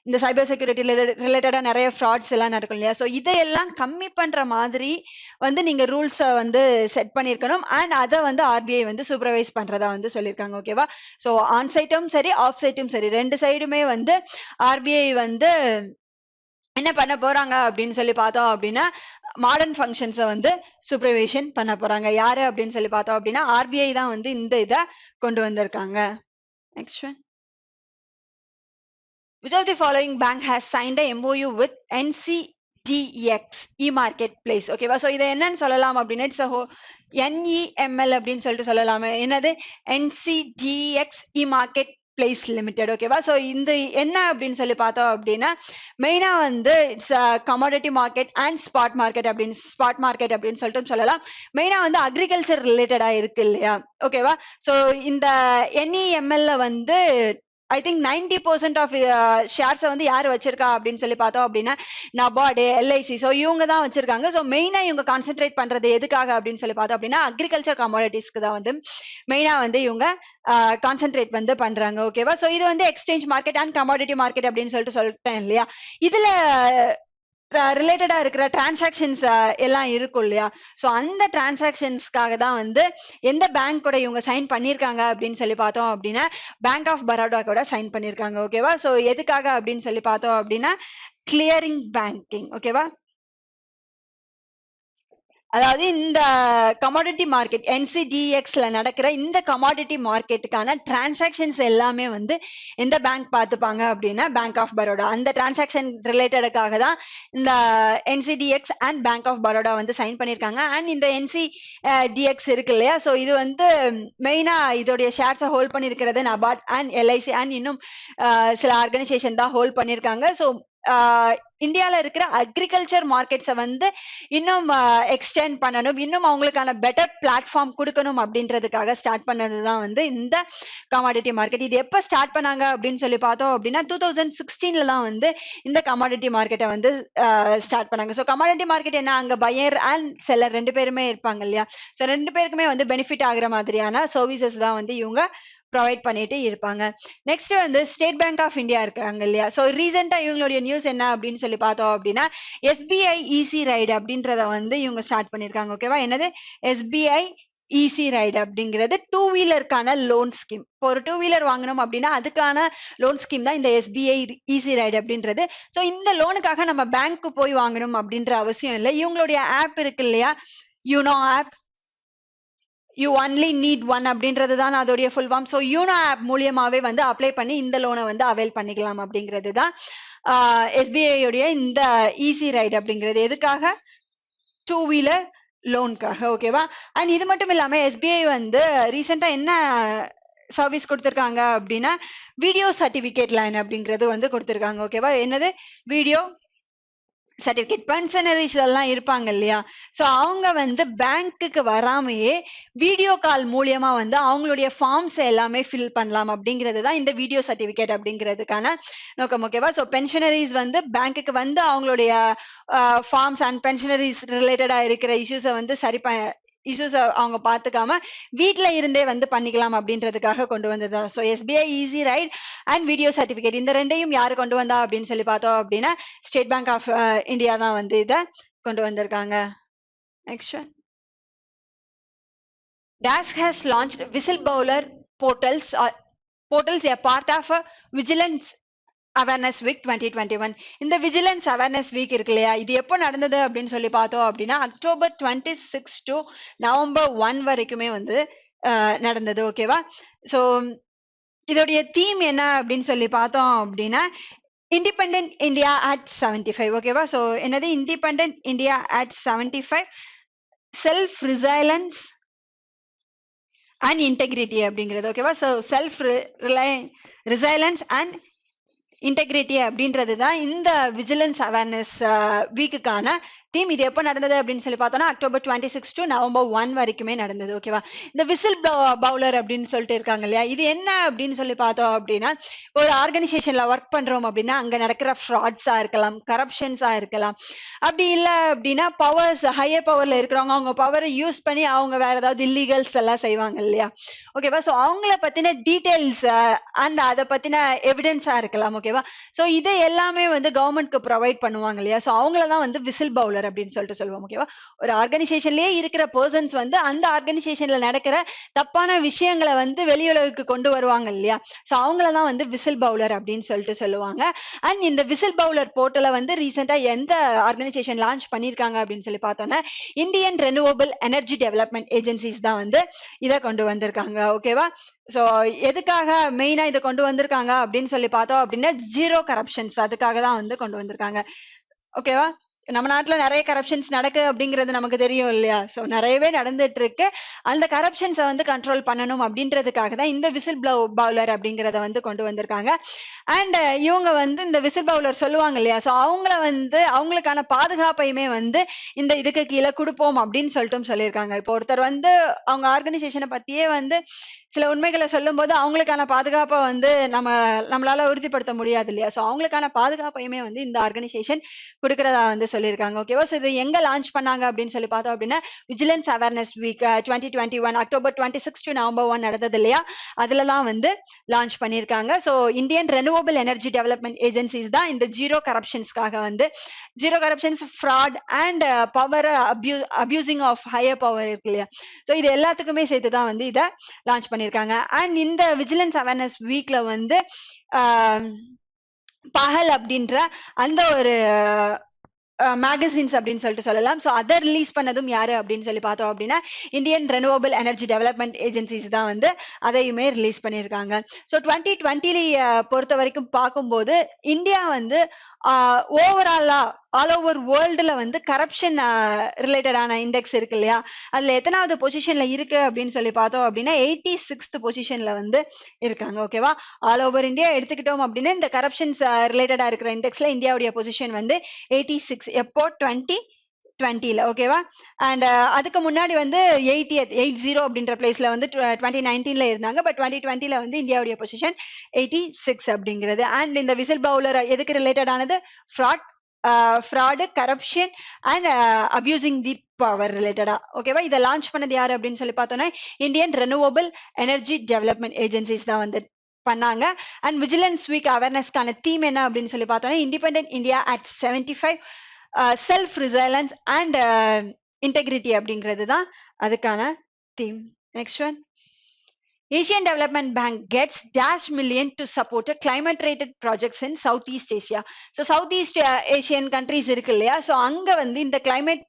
இந்த சைபர் செக்யூரிட்டி ரிலேட்டடா நிறைய ஃப்ராட்ஸ் எல்லாம் நடக்கும் இல்லையா? ஸோ இதையெல்லாம் கம்மி பண்ற மாதிரி வந்து நீங்க ரூல்ஸை வந்து செட் பண்ணிருக்கணும். அண்ட் அதை வந்து ஆர்பிஐ வந்து சூப்பர்வைஸ் பண்றதா வந்து சொல்லியிருக்காங்க. ஓகேவா? ஸோ ஆன் சைட்டும் சரி ஆஃப் சைட்டும் சரி ரெண்டு சைடுமே வந்து ஆர்பிஐ வந்து என்ன பண்ண போறாங்க அப்படின்னு சொல்லி பார்த்தோம் அப்படின்னா மாடர்ன் ஃபங்க்ஷன்ஸை வந்து சூப்பர்விஷன் பண்ண போறாங்க. யாரு அப்படின்னு சொல்லி பார்த்தோம் அப்படின்னா ஆர்பிஐ தான் வந்து இந்த இதை கொண்டு வந்திருக்காங்க. Next one. Which of the following bank has signed a MOU with NCDX e-marketplace? ஓகேவா? ஸோ இதை என்னன்னு சொல்லலாம் அப்படின்னா இட்ஸ் NEML அப்படின்னு சொல்லிட்டு சொல்லலாமே. என்னது? NCDX e-market place limited. ஓகேவா? ஸோ இந்த என்ன அப்படின்னு சொல்லி பார்த்தோம் அப்படின்னா மெயினா வந்து it's commodity market and spot market அப்படின்னு சொல்லிட்டு சொல்லலாம். மெயினா வந்து அக்ரிகல்ச்சர் ரிலேட்டடா இருக்கு இல்லையா? ஓகேவா? ஸோ இந்த NEML வந்து ஐ திங்க் 90% ஆஃப் ஷேர்ஸை வந்து யார் வச்சிருக்கா அப்படின்னு சொல்லி பார்த்தோம் அப்படின்னா நபார்டு, எல்ஐசி. ஸோ இவங்க தான் வச்சிருக்காங்க. ஸோ மெயினா இவங்க கான்சென்ட்ரேட் பண்றது எதுக்காக அப்படின்னு சொல்லி பார்த்தோம் அப்படின்னா அக்ரிகல்ச்சர் கமாடிட்டிஸ்க்கு தான் வந்து மெயினா வந்து இவங்க கான்சென்ட்ரேட் வந்து பண்றாங்க. ஓகேவா? ஸோ இது வந்து exchange market and commodity market அப்படின்னு சொல்லிட்டேன் இல்லையா? இதுல ரிலேட்டடா இருக்கிற டிரான்சாக்ஷன்ஸ் எல்லாம் இருக்கும் இல்லையா? ஸோ அந்த டிரான்சாக்ஷன்ஸ்க்காக தான் வந்து எந்த பேங்க் கூட இவங்க சைன் பண்ணியிருக்காங்க அப்படின்னு சொல்லி பார்த்தோம் அப்படின்னா பேங்க் ஆஃப் பரோடா கூட சைன் பண்ணியிருக்காங்க. ஓகேவா? ஸோ எதுக்காக அப்படின்னு சொல்லி பார்த்தோம் அப்படின்னா கிளியரிங் பேங்கிங். ஓகேவா? அதாவது இந்த கமாடிட்டி மார்க்கெட் NCDXல நடக்கிற இந்த கமாடிட்டி மார்க்கெட்டுக்கான டிரான்சாக்ஷன்ஸ் எல்லாமே வந்து எந்த பேங்க் பார்த்துப்பாங்க அப்படின்னா பேங்க் ஆஃப் பரோடா. அந்த டிரான்சாக்ஷன் ரிலேட்டடுக்காக தான் இந்த NCDX and bank of Baroda வந்து சைன் பண்ணியிருக்காங்க. அண்ட் இந்த NCDX இருக்கு இல்லையா? ஸோ இது வந்து மெயினா இதோடைய ஷேர்ஸை ஹோல்ட் பண்ணியிருக்கிறது நபார்ட் அண்ட் எல்ஐசி அண்ட் இன்னும் சில ஆர்கனைசேஷன் தான் ஹோல்ட் பண்ணியிருக்காங்க. ஸோ இந்தியால இருக்கிற அக்ரிகல்ச்சர் மார்க்கெட்ஸை வந்து இன்னும் எக்ஸ்டெண்ட் பண்ணணும், இன்னும் அவங்களுக்கான பெட்டர் பிளாட்ஃபார்ம் கொடுக்கணும் அப்படின்றதுக்காக ஸ்டார்ட் பண்ணதுதான் வந்து இந்த கமாடிட்டி மார்க்கெட். இது எப்ப ஸ்டார்ட் பண்ணாங்க அப்படின்னு சொல்லி பார்த்தோம் அப்படின்னா 2016ல தான் வந்து இந்த கமாடிட்டி மார்க்கெட்டை வந்து ஸ்டார்ட் பண்ணாங்க. ஸோ கமாடிட்டி மார்க்கெட் என்ன, அங்க பையர் அண்ட் செல்லர் ரெண்டு பேருமே இருப்பாங்க இல்லையா? ஸோ ரெண்டு பேருக்குமே வந்து பெனிஃபிட் ஆகுற மாதிரியான சர்வீசஸ் தான் வந்து இவங்க ப்ரொவைட் பண்ணிட்டு இருப்பாங்க. நெக்ஸ்ட் வந்து ஸ்டேட் பேங்க் ஆஃப் இந்தியா இருக்காங்க இல்லையா? ஸோ ரீசெண்டா இவங்களுடைய நியூஸ் என்ன அப்படின்னு சொல்லி பார்த்தோம் அப்படின்னா SBI ஈஸி ரைடு அப்படின்றத வந்து இவங்க ஸ்டார்ட் பண்ணிருக்காங்க. ஓகேவா? என்னது? SBI ஈஸி ரைடு அப்படிங்கிறது டூ வீலருக்கான லோன் ஸ்கீம். இப்போ ஒரு டூ வீலர் வாங்கணும் அப்படின்னா அதுக்கான லோன் ஸ்கீம் தான் இந்த SBI ஈஸி ரைடு அப்படின்றது. ஸோ இந்த லோனுக்காக நம்ம பேங்க்கு போய் வாங்கணும் அப்படின்ற அவசியம் இல்லை. இவங்களுடைய ஆப் இருக்கு இல்லையா? YONO app, you only need one அப்படின்றது தான் அதோடைய full form. So YONO app மூலியமாவே வந்து அப்ளை பண்ணி இந்த லோனை வந்து அவைல் பண்ணிக்கலாம் அப்படிங்கிறது தான் SBI உடைய இந்த ஈஸி ரைடு அப்படிங்கிறது. எதுக்காக? டூ வீலர் லோனுக்காக. ஓகேவா? அண்ட் இது மட்டும் இல்லாம SBI வந்து ரீசெண்டா என்ன சர்வீஸ் கொடுத்துருக்காங்க அப்படின்னா வீடியோ சர்டிபிகேட் லைன் அப்படிங்கிறது வந்து கொடுத்துருக்காங்க. ஓகேவா? என்னது? Video certificate. பென்ஷனரிஸ் எல்லாம் இருப்பாங்க இல்லையா? ஸோ அவங்க வந்து பேங்க்குக்கு வராமையே வீடியோ கால் மூலியமா வந்து அவங்களுடைய ஃபார்ம்ஸ் எல்லாமே ஃபில் பண்ணலாம் அப்படிங்கிறது தான் இந்த வீடியோ சர்டிபிகேட் அப்படிங்கிறதுக்கான நோக்கம். ஓகேவா? ஸோ பென்ஷனரிஸ் வந்து பேங்க்குக்கு வந்து அவங்களுடைய ஃபார்ம்ஸ் அண்ட் பென்ஷனரிஸ் ரிலேட்டடா இருக்கிற இஷ்யூஸை வந்து இஷ்யூஸ் அவங்க பார்த்துக்காம வீட்டில் இருந்தே வந்து பண்ணிக்கலாம் அப்படின்றதுக்காக கொண்டு வந்தது. So SBI easy right and video certificate இந்த ரெண்டையும் யாரு கொண்டு வந்தா அப்படின்னு சொல்லி பார்த்தோம் அப்படின்னா ஸ்டேட் பேங்க் ஆஃப் இந்தியா தான் வந்து இதை கொண்டு வந்திருக்காங்க. Next DASK has launched whistleblower portals a part of a vigilance awareness week 2021. இந்த விஜிலன்ஸ் அவேர்னஸ் வீக் இருக்கு இல்லையா? இது எப்போ நடந்தது அப்படின்னு சொல்லி பார்த்தோம் அப்படின்னா October 26 to November 1 வரைக்குமே வந்து நடந்தது. ஓகேவா? ஸோ இதோடைய தீம் என்ன அப்படின்னு சொல்லி பார்த்தோம் அப்படின்னா இண்டிபெண்டன்ட் இந்தியா at 75. ஓகேவா? ஸோ என்னது? Independent India at 75, self resilience and integrity அப்படிங்கிறது. ஓகேவா? So self resilience and integrity அப்படின்றது தான் இந்த விஜிலன்ஸ் அவேர்னஸ் வீக்குக்கான தீம். இது எப்போ நடந்தது அப்படின்னு சொல்லி பார்த்தோம்னா October 26 to November 1 வரைக்குமே நடந்தது. ஓகேவா? இந்த விசில் பவுலர் அப்படின்னு சொல்லிட்டு இருக்காங்க இல்லையா? இது என்ன அப்படின்னு சொல்லி பார்த்தோம் அப்படின்னா ஒரு ஆர்கனைசேஷன்ல ஒர்க் பண்றோம் அப்படின்னா அங்க நடக்கிற ஃப்ராட்ஸா இருக்கலாம், கரப்ஷன்ஸா இருக்கலாம். அப்படி இல்லை அப்படின்னா பவர்ஸ் ஹையர் பவர்ல இருக்கிறவங்க அவங்க பவரை யூஸ் பண்ணி அவங்க வேற ஏதாவது இல்லீகல்ஸ் எல்லாம் செய்வாங்க இல்லையா? ஓகேவா? ஸோ அவங்கள பத்தின டீடைல்ஸ் அண்ட் அதை பத்தின எவிடன்ஸா இருக்கலாம். ஓகேவா? ஸோ இது எல்லாமே வந்து கவர்மெண்ட்க்கு ப்ரொவைட் பண்ணுவாங்க இல்லையா? ஸோ அவங்கள தான் வந்து விசில் பவுலர் பவுலர் அப்படின்னு சொல்லிட்டு சொல்லுவோம். ஓகேவா? ஒரு ஆர்கனைசேஷன்லயே இருக்கிற பர்சன்ஸ் வந்து அந்த ஆர்கனைசேஷன்ல நடக்கிற தப்பான விஷயங்களை வந்து வெளியுலகுக்கு கொண்டு வருவாங்க இல்லையா? சோ அவங்களதான் வந்து விசில் பவுலர் அப்படின்னு சொல்லிட்டு சொல்லுவாங்க. அண்ட் இந்த விசில் பவுலர் போர்ட்டலை வந்து ரீசெண்டா எந்த ஆர்கனைசேஷன் லான்ச் பண்ணிருக்காங்க அப்படின்னு சொல்லி பார்த்தோம்னா Indian renewable energy development agencies தான் வந்து இதை கொண்டு வந்திருக்காங்க. ஓகேவா? சோ எதுக்காக மெயினா இதை கொண்டு வந்திருக்காங்க அப்படின்னு சொல்லி பார்த்தோம் அப்படின்னா ஜீரோ கரப்ஷன்ஸ் அதுக்காக தான் வந்து கொண்டு வந்திருக்காங்க. ஓகேவா? நம்ம நாட்டுல நிறைய கரப்ஷன்ஸ் நடக்கு அப்படிங்கிறது நமக்கு தெரியும் இல்லையா? சோ நிறையவே நடந்துட்டு இருக்கு. அந்த கரப்ஷன்ஸை வந்து கண்ட்ரோல் பண்ணணும் அப்படின்றதுக்காக தான் இந்த விசில் பவுலர் அப்படிங்கறத வந்து கொண்டு வந்திருக்காங்க. அண்ட் இவங்க வந்து இந்த விசில் பவுலர் சொல்லுவாங்க இல்லையா? சோ அவங்கள வந்து அவங்களுக்கான பாதுகாப்பையுமே வந்து இந்த இதுக்கு கீழே கொடுப்போம் அப்படின்னு சொல்லிட்டும் சொல்லியிருக்காங்க. இப்போ ஒருத்தர் வந்து அவங்க ஆர்கனைசேஷனை பத்தியே வந்து சில உண்மைகளை சொல்லும் போது அவங்களுக்கான பாதுகாப்பை வந்து நம்மளால உறுதிப்படுத்த முடியாது இல்லையா? சோ அவங்களுக்கான பாதுகாப்பையுமே வந்து இந்த ஆர்கனைசேஷன் கொடுக்கறதா வந்து சொல்லியிருக்காங்க. ஓகேவா? சோ இது எங்க லான்ச் பண்ணாங்க அப்படின்னு சொல்லி பார்த்தோம் அப்படின்னா vigilance awareness week 2021 October 26 to November 1 நடந்தது இல்லையா? அதுலதான் வந்து லான்ச் பண்ணியிருக்காங்க. So Indian renewable energy development agencies தான் இந்த ஜீரோ கரப்ஷன்ஸ்க்காக வந்து zero corruptions fraud and power abusing of higher power இருக்கு இல்லையா? சோ இது எல்லாத்துக்குமே சேர்த்து தான் வந்து இதை லான்ச் பண்ணிருக்காங்க. அண்ட் இந்த விஜிலன்ஸ் அவேர்னஸ் வீக்ல வந்து பகல் அப்படின்ற அந்த ஒரு மேகசின்ஸ் அப்படின்னு சொல்லிட்டு சொல்லலாம். ஸோ அதை ரிலீஸ் பண்ணதும் யாரு அப்படின்னு சொல்லி பார்த்தோம் அப்படின்னா Indian renewable energy development agencies தான் வந்து அதையுமே ரிலீஸ் பண்ணியிருக்காங்க. ஸோ 2020 பொறுத்த வரைக்கும் பார்க்கும்போது இந்தியா வந்து ஓவராலா ஆல் ஓவர் வேர்ல்டுல வந்து கரப்ஷன் ரிலேட்டடான இண்டெக்ஸ் இருக்கு இல்லையா? அதுல எத்தனாவது பொசிஷன்ல இருக்கு அப்படின்னு சொல்லி பார்த்தோம் அப்படின்னா 86th பொசிஷன்ல வந்து இருக்காங்க. ஓகேவா? ஆல் ஓவர் இந்தியா எடுத்துக்கிட்டோம் அப்படின்னா இந்த கரப்ஷன்ஸ் ரிலேட்டடா இருக்கிற இண்டெக்ஸ்ல இந்தியாவுடைய பொசிஷன் வந்து 86 எப்போ 2020ல. ஓகேவா? அண்ட் அதுக்கு முன்னாடி வந்து 80 அப்படின்ற பிளேஸ்ல வந்து 2019ல இருந்தாங்க. பட் 2020ல வந்து இந்தியாவுடைய பொசிஷன் 86 அப்படிங்கிறது. அண்ட் இந்த விசில் பவுலர் எதுக்கு ரிலேட்டட் ஆனது? Fraud, corruption and abusing the power ரிலேட்டடா. ஓகேவா? இதை லான்ச் பண்ணது யாரு அப்படின்னு சொல்லி பார்த்தோம்னா Indian renewable energy development agencies தான் வந்து பண்ணாங்க. அண்ட் விஜிலன்ஸ் வீக் அவேர்னஸ்க்கான தீம் என்ன அப்படின்னு சொல்லி பார்த்தோம்னா independent India at 75 self resilience and integrity அப்படிங்கிறது தான் அதுக்கான theme. Next one, Asian Development Bank gets $1 million to support a climate-related projects in Southeast Asia. So Southeast Asian countries இருக்கு இல்லையா? So அங்க வந்து இந்த கிளைமேட்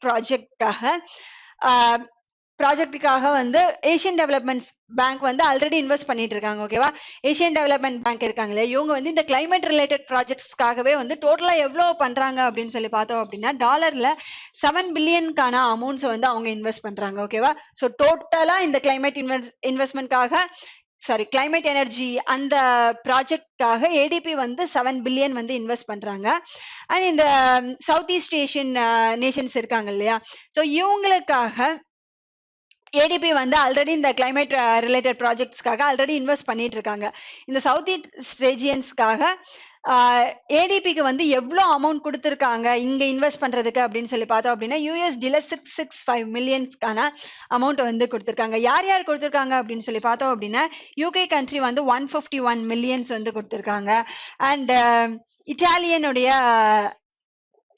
ப்ராஜெக்டுக்காக வந்து ஏசியன் டெவலப்மெண்ட் பேங்க் வந்து ஆல்ரெடி இன்வெஸ்ட் பண்ணிட்டு இருக்காங்க. ஓகேவா? ஏசியன் டெவலப்மெண்ட் பேங்க் இருக்காங்க இல்லையா? இவங்க வந்து இந்த கிளைமேட் ரிலேட்டட் ப்ராஜெக்ட்ஸ்க்காகவே வந்து டோட்டலா எவ்வளவு பண்றாங்க அப்படின்னு சொல்லி பார்த்தோம் அப்படின்னா $7 பில்லியனுக்கான அமௌண்ட்ஸ் வந்து அவங்க இன்வெஸ்ட் பண்றாங்க. ஓகேவா? ஸோ டோட்டலா இந்த கிளைமேட் இன்வெஸ்ட்மெண்ட்காக கிளைமேட் எனர்ஜி அந்த ப்ராஜெக்ட்காக ஏடிபி வந்து $7 பில்லியன் வந்து இன்வெஸ்ட் பண்றாங்க. அண்ட் இந்த சவுத் ஈஸ்ட் ஏஷியன் நேஷன்ஸ் இருக்காங்க இல்லையா? ஸோ இவங்களுக்காக ஏடிபி வந்து ஆல்ரெடி இந்த கிளைமேட் ரிலேட்டட் ப்ராஜெக்ட்ஸ்க்காக ஆல்ரெடி இன்வெஸ்ட் பண்ணிட்டு இருக்காங்க. இந்த சவுத் ஈஸ்ட் ரீஜியன்ஸ்க்காக ஏடிபிக்கு வந்து எவ்வளோ அமௌண்ட் கொடுத்துருக்காங்க இங்க இன்வெஸ்ட் பண்றதுக்கு அப்படின்னு சொல்லி பார்த்தோம் அப்படின்னா USDல $665 மில்லியன்ஸ்க்கான அமௌண்ட் வந்து கொடுத்துருக்காங்க. யார் யார் கொடுத்துருக்காங்க அப்படின்னு சொல்லி பார்த்தோம் அப்படின்னா UK கண்ட்ரி வந்து 151 மில்லியன்ஸ் வந்து கொடுத்துருக்காங்க. அண்ட் இட்டாலியனுடைய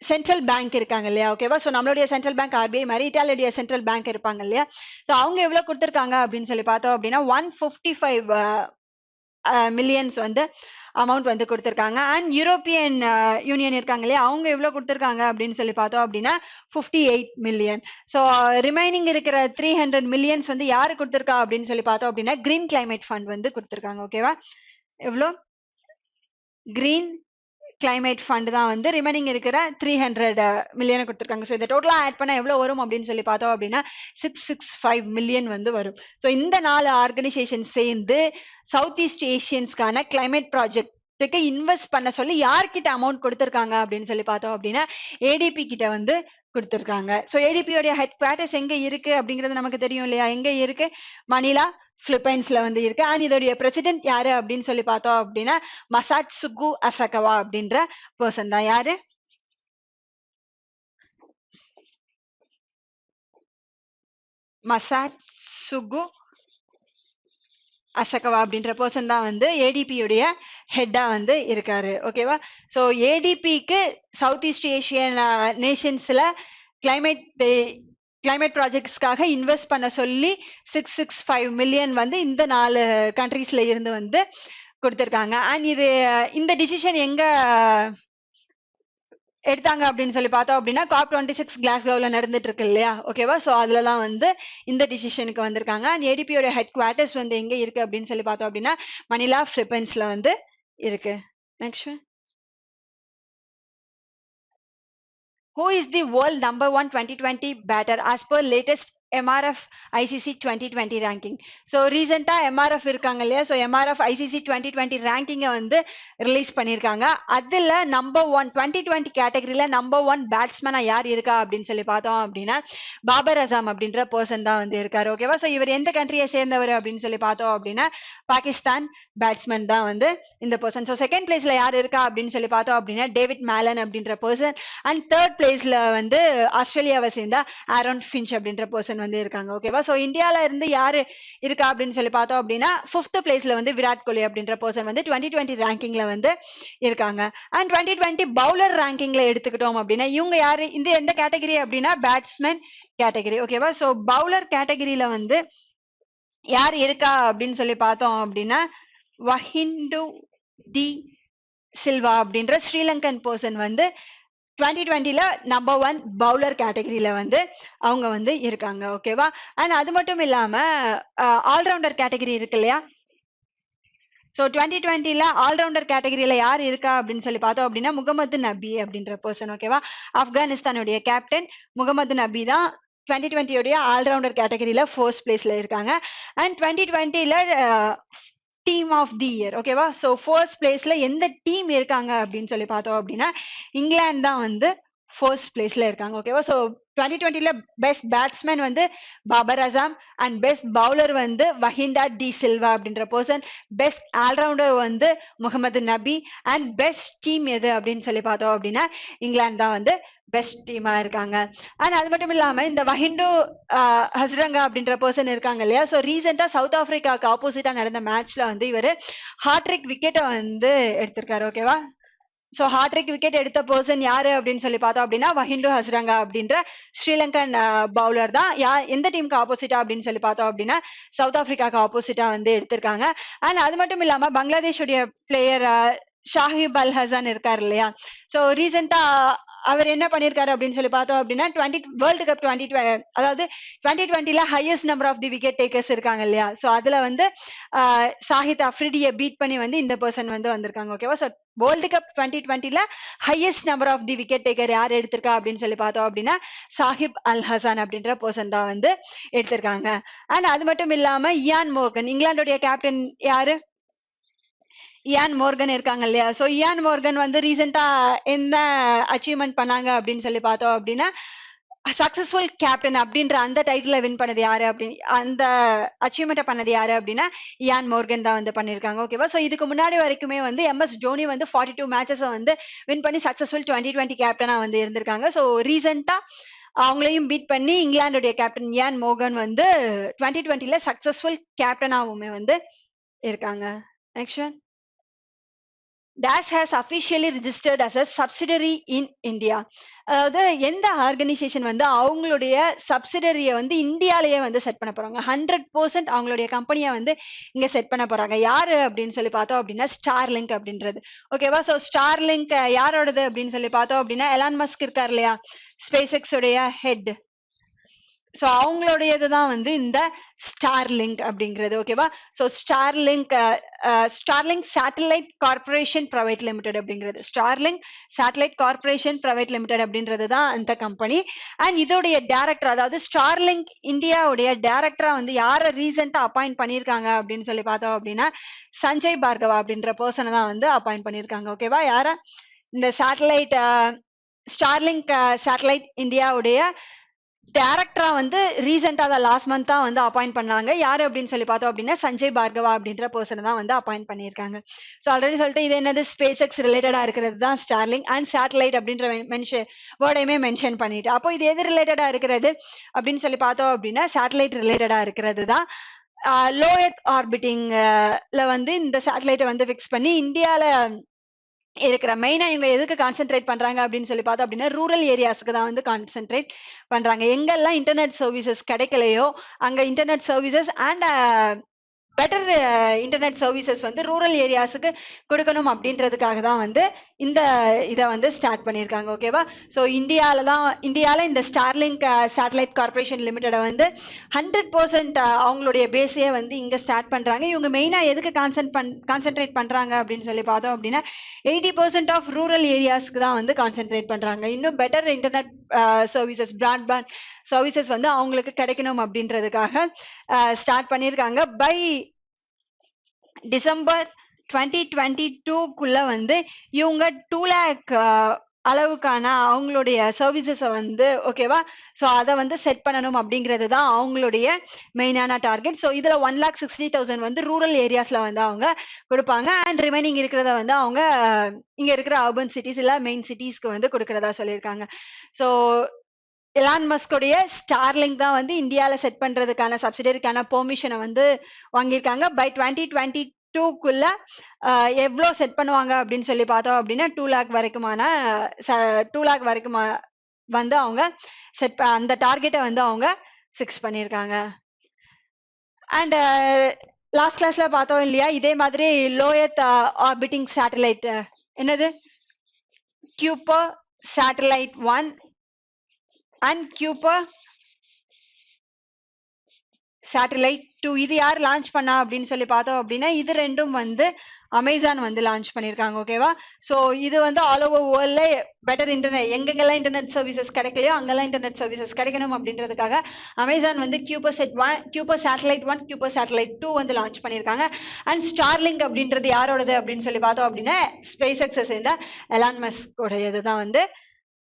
சென்ட்ரல் பேங்க் இருக்காங்க இல்லையா? ஓகேவா? ஸோ நம்மளுடைய சென்ட்ரல் பேங்க் RBI மாதிரி இட்டாலியுடைய சென்ட்ரல் பேங்க் இருப்பாங்க இல்லையா? ஸோ அவங்க எவ்வளவு கொடுத்துருக்காங்க அப்படின்னு சொல்லி பார்த்தோம் அப்படின்னா 155 மில்லியன்ஸ் வந்து அமௌண்ட் வந்து கொடுத்துருக்காங்க. அண்ட் யூரோப்பியன் யூனியன் இருக்காங்க இல்லையா? அவங்க எவ்வளவு கொடுத்துருக்காங்க அப்படின்னு சொல்லி பார்த்தோம் அப்படின்னா 58 மில்லியன். ஸோ ரிமைனிங் இருக்கிற 300 மில்லியன்ஸ் வந்து யாரு கொடுத்துருக்கா அப்படின்னு சொல்லி பார்த்தோம் அப்படின்னா கிரீன் கிளைமேட் ஃபண்ட் வந்து கொடுத்துருக்காங்க. ஓகேவா? எவ்வளோ? கிரீன் கிளைமேட் ஃபண்ட் தான் வந்து ரிமைனிங் இருக்கிற 300 மில்லியனை கொடுத்துருக்காங்க. ஸோ இதை டோட்டலா ஆட் பண்ணா எவ்வளவு வரும் அப்படின்னு சொல்லி பார்த்தோம் அப்படின்னா 665 மில்லியன் வந்து வரும். ஸோ இந்த 4 ஆர்கனைசேஷன் சேர்ந்து சவுத் ஈஸ்ட் ஏஷியன்ஸ்க்கான கிளைமேட் ப்ராஜெக்ட்டுக்கு இன்வெஸ்ட் பண்ண சொல்லி யார்கிட்ட அமௌண்ட் கொடுத்துருக்காங்க அப்படின்னு சொல்லி பார்த்தோம் அப்படின்னா ஏடிபி கிட்ட வந்து கொடுத்துருக்காங்க. ஸோ ஏடிபியோடைய ஹெட் குவார்டர்ஸ் எங்க இருக்கு அப்படிங்கிறது நமக்கு தெரியும் இல்லையா? எங்க இருக்கு? மணிலா, பிலிப்பைன்ஸ்ல வந்து இருக்கு. அண்ட் இதோடைய பிரசிடென்ட் யாரு அப்படின்னு சொல்லி பார்த்தோம் அப்படின்னா மசாட்சுகு அசகவா அப்படின்ற பர்சன் தான். யாரு? மசாட்சுகு அசகவா அப்படின்ற பர்சன் தான் வந்து ஏடிபியுடைய ஹெட்டா வந்து இருக்காரு. ஓகேவா? ஸோ ஏடிபிக்கு சவுத் ஈஸ்ட் ஏஷியன் நேஷன்ஸ்ல கிளைமேட் கிளைமேட் ப்ராஜெக்ட்ஸ்க்காக இன்வெஸ்ட் பண்ண சொல்லி 665 மில்லியன் வந்து இந்த 4 கண்ட்ரீஸ்ல இருந்து வந்து கொடுத்திருக்காங்க. அண்ட் இது இந்த டிசிஷன் எங்க எடுத்தாங்க அப்படின்னு சொல்லி பார்த்தோம் அப்படின்னா COP26 கிளாஸ்கோவில் நடந்துட்டு இருக்கு இல்லையா, ஓகேவா? ஸோ அதுல தான் வந்து இந்த டிசிஷனுக்கு வந்திருக்காங்க. அண்ட் ஏடிபியோட ஹெட் குவார்ட்டர்ஸ் வந்து எங்க இருக்கு அப்படின்னு சொல்லி பார்த்தோம் அப்படின்னா மணிலா பிலிப்பைன்ஸ்ல வந்து இருக்கு. Next, who is the world number 1 2020 batter as per latest MRF ICC 2020 ranking? So ரீசெண்டா MRF இருக்காங்க இல்லையா, ஸோ MRF ICC 2020 ரேங்கிங்கை வந்து ரிலீஸ் பண்ணியிருக்காங்க. அதுல நம்பர் 1 2020 கேட்டகரியில நம்பர் 1 பேட்ஸ்மேனா யார் இருக்கா அப்படின்னு சொல்லி பார்த்தோம் அப்படின்னா பாபர் அசாம் அப்படின்ற பர்சன் தான் வந்து இருக்காரு. ஓகேவா? ஸோ இவர் எந்த கண்ட்ரியை சேர்ந்தவர் அப்படின்னு சொல்லி பார்த்தோம் அப்படின்னா பாகிஸ்தான் பேட்ஸ்மேன் தான் வந்து இந்த பர்சன். ஸோ செகண்ட் பிளேஸ்ல யார் இருக்கா அப்படின்னு சொல்லி பார்த்தோம் அப்படின்னா டேவிட் மேலன் அப்படின்ற பர்சன். அண்ட் தேர்ட் பிளேஸ்ல வந்து ஆஸ்திரேலியாவை சேர்ந்த ஆரோன் ஃபின்ச் அப்படின்ற பர்சன் வந்து இருக்காங்க. ஓகேவா? ஸோ இந்தியால இருந்து யாரு இருக்கா அப்படின்னு சொல்லி பார்த்தோம் அப்படின்னா 5th பிளேஸ்ல வந்து விராட் கோலி அப்படின்ற பர்சன் வந்து 2020 ரேங்கிங்ல வந்து இருக்காங்க. அண்ட் 2020 பவுலர் ரேங்கிங்ல எடுத்துக்கிட்டோம் அப்படின்னா இவங்க யாரு, இந்த எந்த கேட்டகரி அப்படின்னா பேட்ஸ்மேன் கேட்டகரி. ஓகேவா? ஸோ பவுலர் கேட்டகரியில வந்து யார் இருக்கா அப்படின்னு சொல்லி பார்த்தோம் அப்படின்னா வஹிண்டு டி சில்வா அப்படின்ற ஸ்ரீலங்கன் பர்சன் வந்து 2020ல நம்பர் 1 பவுலர் கேட்டகரியில வந்து அவங்க வந்து இருக்காங்க. ஓகேவா? அண்ட் அது மட்டும் இல்லாம ஆல்ரவுண்டர் கேட்டகரி இருக்கு இல்லையா, ஸோ 2020ல ஆல்ரவுண்டர் கேட்டகரியில யார் இருக்கா அப்படின்னு சொல்லி பார்த்தோம் அப்படின்னா முகமது நபி அப்படின்ற பர்சன். ஓகேவா? ஆப்கானிஸ்தானுடைய கேப்டன் முகமது நபி தான் 2020 ஆல்ரவுண்டர் கேட்டகரியில 4th பிளேஸ்ல இருக்காங்க. அண்ட் 2020ல டீம் ஆஃப் தி இயர். ஓகேவா? ஸோ 4th பிளேஸ்ல எந்த டீம் இருக்காங்க அப்படின்னு சொல்லி பார்த்தோம் அப்படின்னா இங்கிலாந்து தான் வந்து 4th பிளேஸ்ல இருக்காங்க. ஓகேவா? ஸோ 2020ல பெஸ்ட் பேட்ஸ்மேன் வந்து Babar Azam and best bowler வந்து வஹிண்டா டி சில்வா அப்படின்ற பர்சன், பெஸ்ட் ஆல்ரவுண்டர் வந்து முகமது நபி, அண்ட் பெஸ்ட் டீம் எது அப்படின்னு சொல்லி பார்த்தோம் அப்படின்னா இங்கிலாந்து தான் வந்து பெஸ்ட் டீமா இருக்காங்க. அண்ட் அது மட்டும் இல்லாம இந்த வஹிண்டு ஹஸ்ரங்கா அப்படின்ற பர்சன் இருக்காங்க இல்லையா, ஸோ ரீசெண்டா சவுத் ஆப்பிரிக்காவுக்கு ஆப்போசிட்டா நடந்த மேட்ச்ல வந்து இவர் ஹாட்ரிக் விக்கெட்டை வந்து எடுத்திருக்காரு. ஓகேவா? ஸோ ஹாட்ரிக் விக்கெட் எடுத்த பர்சன் யாரு அப்படின்னு சொல்லி பார்த்தோம் அப்படின்னா வஹிண்டு ஹஸ்ரங்கா அப்படின்ற ஸ்ரீலங்கன் பவுலர் தான். எந்த டீமுக்கு ஆப்போசிட்டா அப்படின்னு சொல்லி பார்த்தோம் அப்படின்னா சவுத் ஆப்பிரிக்காவுக்கு ஆப்போசிட்டா வந்து எடுத்திருக்காங்க. அண்ட் அது மட்டும் இல்லாம பங்களாதேஷுடைய பிளேயர் ஷாஹிப் அல் ஹசன் இருக்காரு இல்லையா, ஸோ ரீசெண்டா அவர் என்ன பண்ணிருக்காரு அப்படின்னு சொல்லி பார்த்தோம் அப்படின்னா வேர்ல்டு கப் 2020, அதாவது 2020ல highest number of the wicket takers இருக்காங்க இல்லையா, ஸோ அதுல வந்து சாஹித் அஃப்ரிடியை பீட் பண்ணி வந்து இந்த பர்சன் வந்து வந்திருக்காங்க. ஓகேவா? ஸோ வேர்ல்டு கப் 2020ல highest number of the wicket taker யார் எடுத்திருக்கா அப்படின்னு சொல்லி பார்த்தோம் அப்படின்னா சாஹிப் அல் ஹசான் அப்படின்ற பர்சன் தான் வந்து எடுத்திருக்காங்க. அண்ட் அது மட்டும் இல்லாம இயான் மோர்கன், இங்கிலாந்துடைய கேப்டன் யாரு, இயான் மோர்கன் இருக்காங்க இல்லையா, ஸோ இயான் மோர்கன் வந்து ரீசெண்டா என்ன அச்சீவ்மெண்ட் பண்ணாங்க அப்படின்னு சொல்லி பார்த்தோம் அப்படின்னா சக்சஸ்ஃபுல் கேப்டன் அப்படின்ற அந்த டைட்டில வின் பண்ணது யாரு, அப்படி அந்த அச்சீவ்மெண்ட் பண்ணது யாரு அப்படின்னா இயான் மோர்கன் தான் வந்து பண்ணிருக்காங்க. ஓகேவா? ஸோ இதுக்கு முன்னாடி வரைக்குமே வந்து MS டோனி வந்து 42 மேட்சஸ் வந்து வின் பண்ணி சக்சஸ்ஃபுல் 2020 கேப்டனா வந்து இருந்திருக்காங்க. ஸோ ரீசெண்டா அவங்களையும் பீட் பண்ணி இங்கிலாந்துடைய கேப்டன் இயான் மோர்கன் வந்து 2020ல சக்சஸ்ஃபுல் கேப்டனாவுமே வந்து இருக்காங்க. Next, DAS has officially registered as a subsidiary in India. அதாவது எந்த ஆர்கனைசேஷன் வந்து அவங்களுடைய சப்சிடரியை வந்து இந்தியாலேயே வந்து செட் பண்ண போறாங்க, 100% அவங்களுடைய கம்பெனியை வந்து இங்க செட் பண்ண போறாங்க. யாரு அப்படின்னு சொல்லி பார்த்தோம் அப்படின்னா ஸ்டார்லிங்க் அப்படின்றது. ஓகேவா? ஸோ ஸ்டார்லிங்க் யாரோடது அப்படின்னு சொல்லி பார்த்தோம் அப்படின்னா எலான் மஸ்க் இருக்கார் இல்லையா, ஸ்பேஸ் எக்ஸ் உடைய ஹெட், ஸோ அவங்களுடையது தான் வந்து இந்த ஸ்டார்லிங்க் அப்படிங்கிறது. ஓகேவா? So Starlink satellite corporation private limited அப்படிங்கிறது, Starlink satellite corporation private limited அப்படின்றது தான் அந்த கம்பெனி. அண்ட் இதோடைய டைரக்டர், அதாவது ஸ்டார்லிங்க் இந்தியாவுடைய டைரக்டரா வந்து யாரை ரீசெண்டா அப்பாயிண்ட் பண்ணியிருக்காங்க அப்படின்னு சொல்லி பார்த்தோம் அப்படின்னா சஞ்சய் பார்கவா அப்படின்ற பர்சனை தான் வந்து அப்பாயிண்ட் பண்ணியிருக்காங்க. ஓகேவா? யார இந்த சேட்டலைட் ஸ்டார்லிங்க் சேட்டலைட் இந்தியாவுடைய டைரக்டரா வந்து ரீசெண்டா தான் லாஸ்ட் மந்த் தான் வந்து அப்பாயிண்ட் பண்ணாங்க. யாரு அப்படின்னு சொல்லி பார்த்தோம் அப்படின்னா சஞ்சய் பார்கவா அப்படின்ற பர்சனை தான் வந்து அப்பாயிண்ட் பண்ணியிருக்காங்க. ஸோ ஆல்ரெடி சொல்லிட்டு இது என்னது ஸ்பேஸ் எக்ஸ் ரிலேட்டடா இருக்கிறது தான் ஸ்டார்லிங் அண்ட் சேட்டலைட் அப்படின்ற வேர்டையுமே மென்ஷன் பண்ணிட்டு, அப்போ இது எது ரிலேட்டடா இருக்கிறது அப்படின்னு சொல்லி பார்த்தோம் அப்படின்னா சேட்டலைட் ரிலேட்டடா இருக்கிறது தான். லோ எர்த் ஆர்பிட்டிங்ல வந்து இந்த சேட்டலைட்டை வந்து ஃபிக்ஸ் பண்ணி இந்தியால இருக்கிற மெயினா இவங்க எதுக்கு கான்சென்ட்ரேட் பண்றாங்க அப்படின்னு சொல்லி பார்த்தோம் அப்படின்னா ரூரல் ஏரியாஸ்க்கு தான் வந்து கான்சென்ட்ரேட் பண்றாங்க. எங்கெல்லாம் இன்டர்நெட் சர்வீசஸ் கிடைக்கலையோ அங்க internet services and better internet services வந்து ரூரல் ஏரியாஸுக்கு கொடுக்கணும் அப்படின்றதுக்காக தான் வந்து இந்த இதை வந்து ஸ்டார்ட் பண்ணியிருக்காங்க. ஓகேவா? ஸோ இந்தியாவில் இந்த ஸ்டார்லிங்க் சேட்டலைட் கார்பரேஷன் லிமிடெடை வந்து 100% அவங்களுடைய பேஸையே வந்து இங்கே ஸ்டார்ட் பண்ணுறாங்க. இவங்க மெயினாக எதுக்கு கான்சென்ட்ரேட் பண்ணுறாங்க அப்படின்னு சொல்லி பார்த்தோம் அப்படின்னா 80% ஆஃப் ரூரல் ஏரியாஸ்க்கு தான் வந்து கான்சென்ட்ரேட் பண்ணுறாங்க. இன்னும் better internet services broadband services வந்து அவங்களுக்கு கிடைக்கணும் அப்படின்றதுக்காக ஸ்டார்ட் பண்ணியிருக்காங்க. பை டிசம்பர் 2022க்குள்ள வந்து இவங்க 2 lakh அளவுக்கான அவங்களுடைய சர்வீசஸை வந்து ஓகேவா ஸோ அதை வந்து செட் பண்ணணும் அப்படிங்கிறது தான் அவங்களுடைய மெயினான டார்கெட். ஸோ இதில் 1,60,000 வந்து ரூரல் ஏரியாஸில் வந்து அவங்க கொடுப்பாங்க அண்ட் ரிமைனிங் இருக்கிறத வந்து அவங்க இங்கே இருக்கிற அர்பன் சிட்டிஸ் இல்லை மெயின் சிட்டிஸ்க்கு வந்து கொடுக்கறதா சொல்லியிருக்காங்க. ஸோ எலான் மஸ்கோடைய ஸ்டார்லிங்க் தான் வந்து இந்தியாவில் செட் பண்றதுக்கான சப்சிடரிக்கான பெர்மிஷனை வந்து வாங்கியிருக்காங்க. பை 2022க்குள்ள எவ்வளோ செட் பண்ணுவாங்க அப்படின்னு சொல்லி பார்த்தோம் அப்படின்னா 2 lakh வரைக்குமான 2 lakh வரைக்கும் வந்து அவங்க அந்த டார்கெட்டை வந்து அவங்க ஃபிக்ஸ் பண்ணியிருக்காங்க. அண்ட் லாஸ்ட் கிளாஸ்ல பார்த்தோம் இல்லையா இதே மாதிரி லோயத் ஆர்பிட்டிங் சேட்டலைட் என்னது குயூப்பர் சேட்டலைட் 1 அண்ட் குயூப்பர் சேட்டலைட் 2 இது யார் லான்ச் பண்ணா அப்படின்னு சொல்லி பார்த்தோம் அப்படின்னா இது ரெண்டும் வந்து அமேசான் வந்து லான்ச் பண்ணியிருக்காங்க. ஓகேவா? ஸோ இது வந்து ஆல் ஓவர் வேர்ல்ட்ல பெட்டர் இன்டர்நெட் எங்கெங்கெல்லாம் இன்டர்நெட் சர்வீசஸ் கிடைக்கலையோ அங்கெல்லாம் இன்டர்நெட் சர்வீசஸ் கிடைக்கணும் அப்படின்றதுக்காக அமேசான் வந்து குயூப்பர் சேட்டலைட் 1 குயூப்பர் சேட்டலைட் 2 வந்து லான்ச் பண்ணியிருக்காங்க. அண்ட் ஸ்டார்லிங்க் அப்படின்றது யாரோடது அப்படின்னு சொல்லி பார்த்தோம் அப்படின்னா ஸ்பேஸ் எக்ஸை சேர்ந்த எலான் மஸ்கோடையது தான் வந்து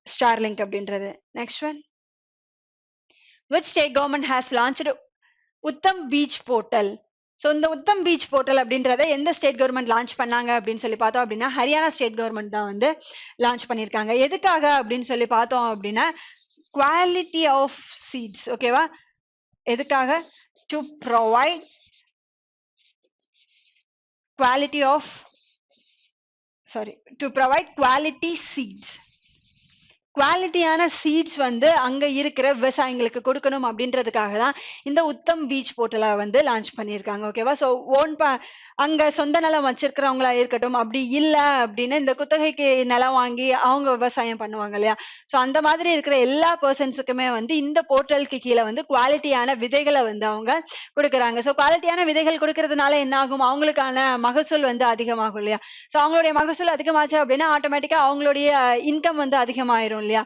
ஸ்டார்லிங்க் அப்படின்றது. Next one, which state government has launched Uttam beach portal? So இந்த உத்தம் பீச் போர்ட்டல் அப்படின்றத எந்த ஸ்டேட் கவர்மெண்ட் லான்ச் பண்ணாங்க அப்படின்னு சொல்லி பார்த்தோம் அப்படின்னா ஹரியானா ஸ்டேட் கவர்மெண்ட் தான் வந்து லான்ச் பண்ணியிருக்காங்க. எதுக்காக அப்படின்னு சொல்லி பார்த்தோம் அப்படின்னா குவாலிட்டி ஆஃப் சீட்ஸ். ஓகேவா? எதுக்காக? To provide quality of to provide quality seats. குவாலிட்டியான சீட்ஸ் வந்து அங்க இருக்கிற விவசாயிகளுக்கு கொடுக்கணும் அப்படின்றதுக்காக தான் இந்த உத்தம் பீச் போர்ட்டலை வந்து லான்ச் பண்ணியிருக்காங்க. ஓகேவா? ஸோ அங்க சொந்த நிலம் வச்சிருக்கிறவங்களா இருக்கட்டும் அப்படி இல்லை அப்படின்னா இந்த குத்தகைக்கு நிலம் வாங்கி அவங்க விவசாயம் பண்ணுவாங்க இல்லையா ஸோ அந்த மாதிரி இருக்கிற எல்லா பர்சன்ஸுக்குமே வந்து இந்த போர்ட்டலுக்கு கீழே வந்து குவாலிட்டியான விதைகளை வந்து அவங்க கொடுக்குறாங்க. ஸோ குவாலிட்டியான விதைகள் கொடுக்கறதுனால என்ன ஆகும்? அவங்களுக்கான மகசூல் வந்து அதிகமாகும் இல்லையா? ஸோ அவங்களுடைய மகசூல் அதிகமாச்சு அப்படின்னா ஆட்டோமேட்டிக்கா அவங்களுடைய இன்கம் வந்து அதிகமாயிரும் இல்லையா?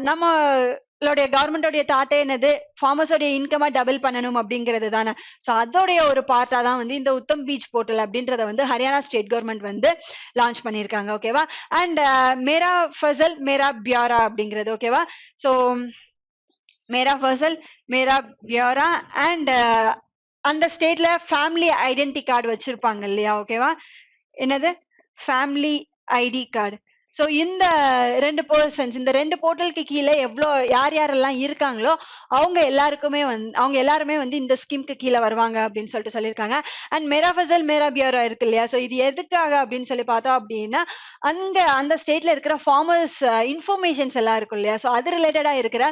நம்மளுடைய கவர்மெண்டோடைய தாட்டே என்னது? ஃபார்மர்ஸோடைய இன்கமா டபுள் பண்ணணும் அப்படிங்கிறது தானே. ஸோ அதோடைய ஒரு பார்ட்டா தான் வந்து இந்த உத்தம் பீச் போர்ட்டல் அப்படின்றத வந்து ஹரியானா ஸ்டேட் கவர்மெண்ட் வந்து லான்ச் பண்ணியிருக்காங்க. ஓகேவா? அண்ட் மேரா ஃபசல் மேரா பியாரா அப்படிங்கிறது. ஓகேவா? ஸோ மேரா ஃபசல் மேரா பியாரா அண்ட் அந்த ஸ்டேட்ல ஃபேமிலி ஐடென்டி கார்டு வச்சிருப்பாங்க இல்லையா? ஓகேவா? என்னது? Family ID card. ஸோ இந்த ரெண்டு பர்சன்ஸ் இந்த ரெண்டு போர்ட்டலுக்கு கீழே யார் யாரெல்லாம் இருக்காங்களோ அவங்க எல்லாருமே வந்து இந்த ஸ்கீம்க்கு கீழே வருவாங்க அப்படின்னு சொல்லிட்டு சொல்லியிருக்காங்க. அண்ட் மேரா ஃபசல் மேரா பியாரா இருக்கு இல்லையா? ஸோ இது எதுக்காக அப்படின்னு சொல்லி பார்த்தோம் அப்படின்னா அந்த ஸ்டேட்ல இருக்கிற ஃபார்மர்ஸ் இன்ஃபர்மேஷன்ஸ் எல்லாம் இருக்கும் இல்லையா? ஸோ அது ரிலேட்டடா இருக்கிற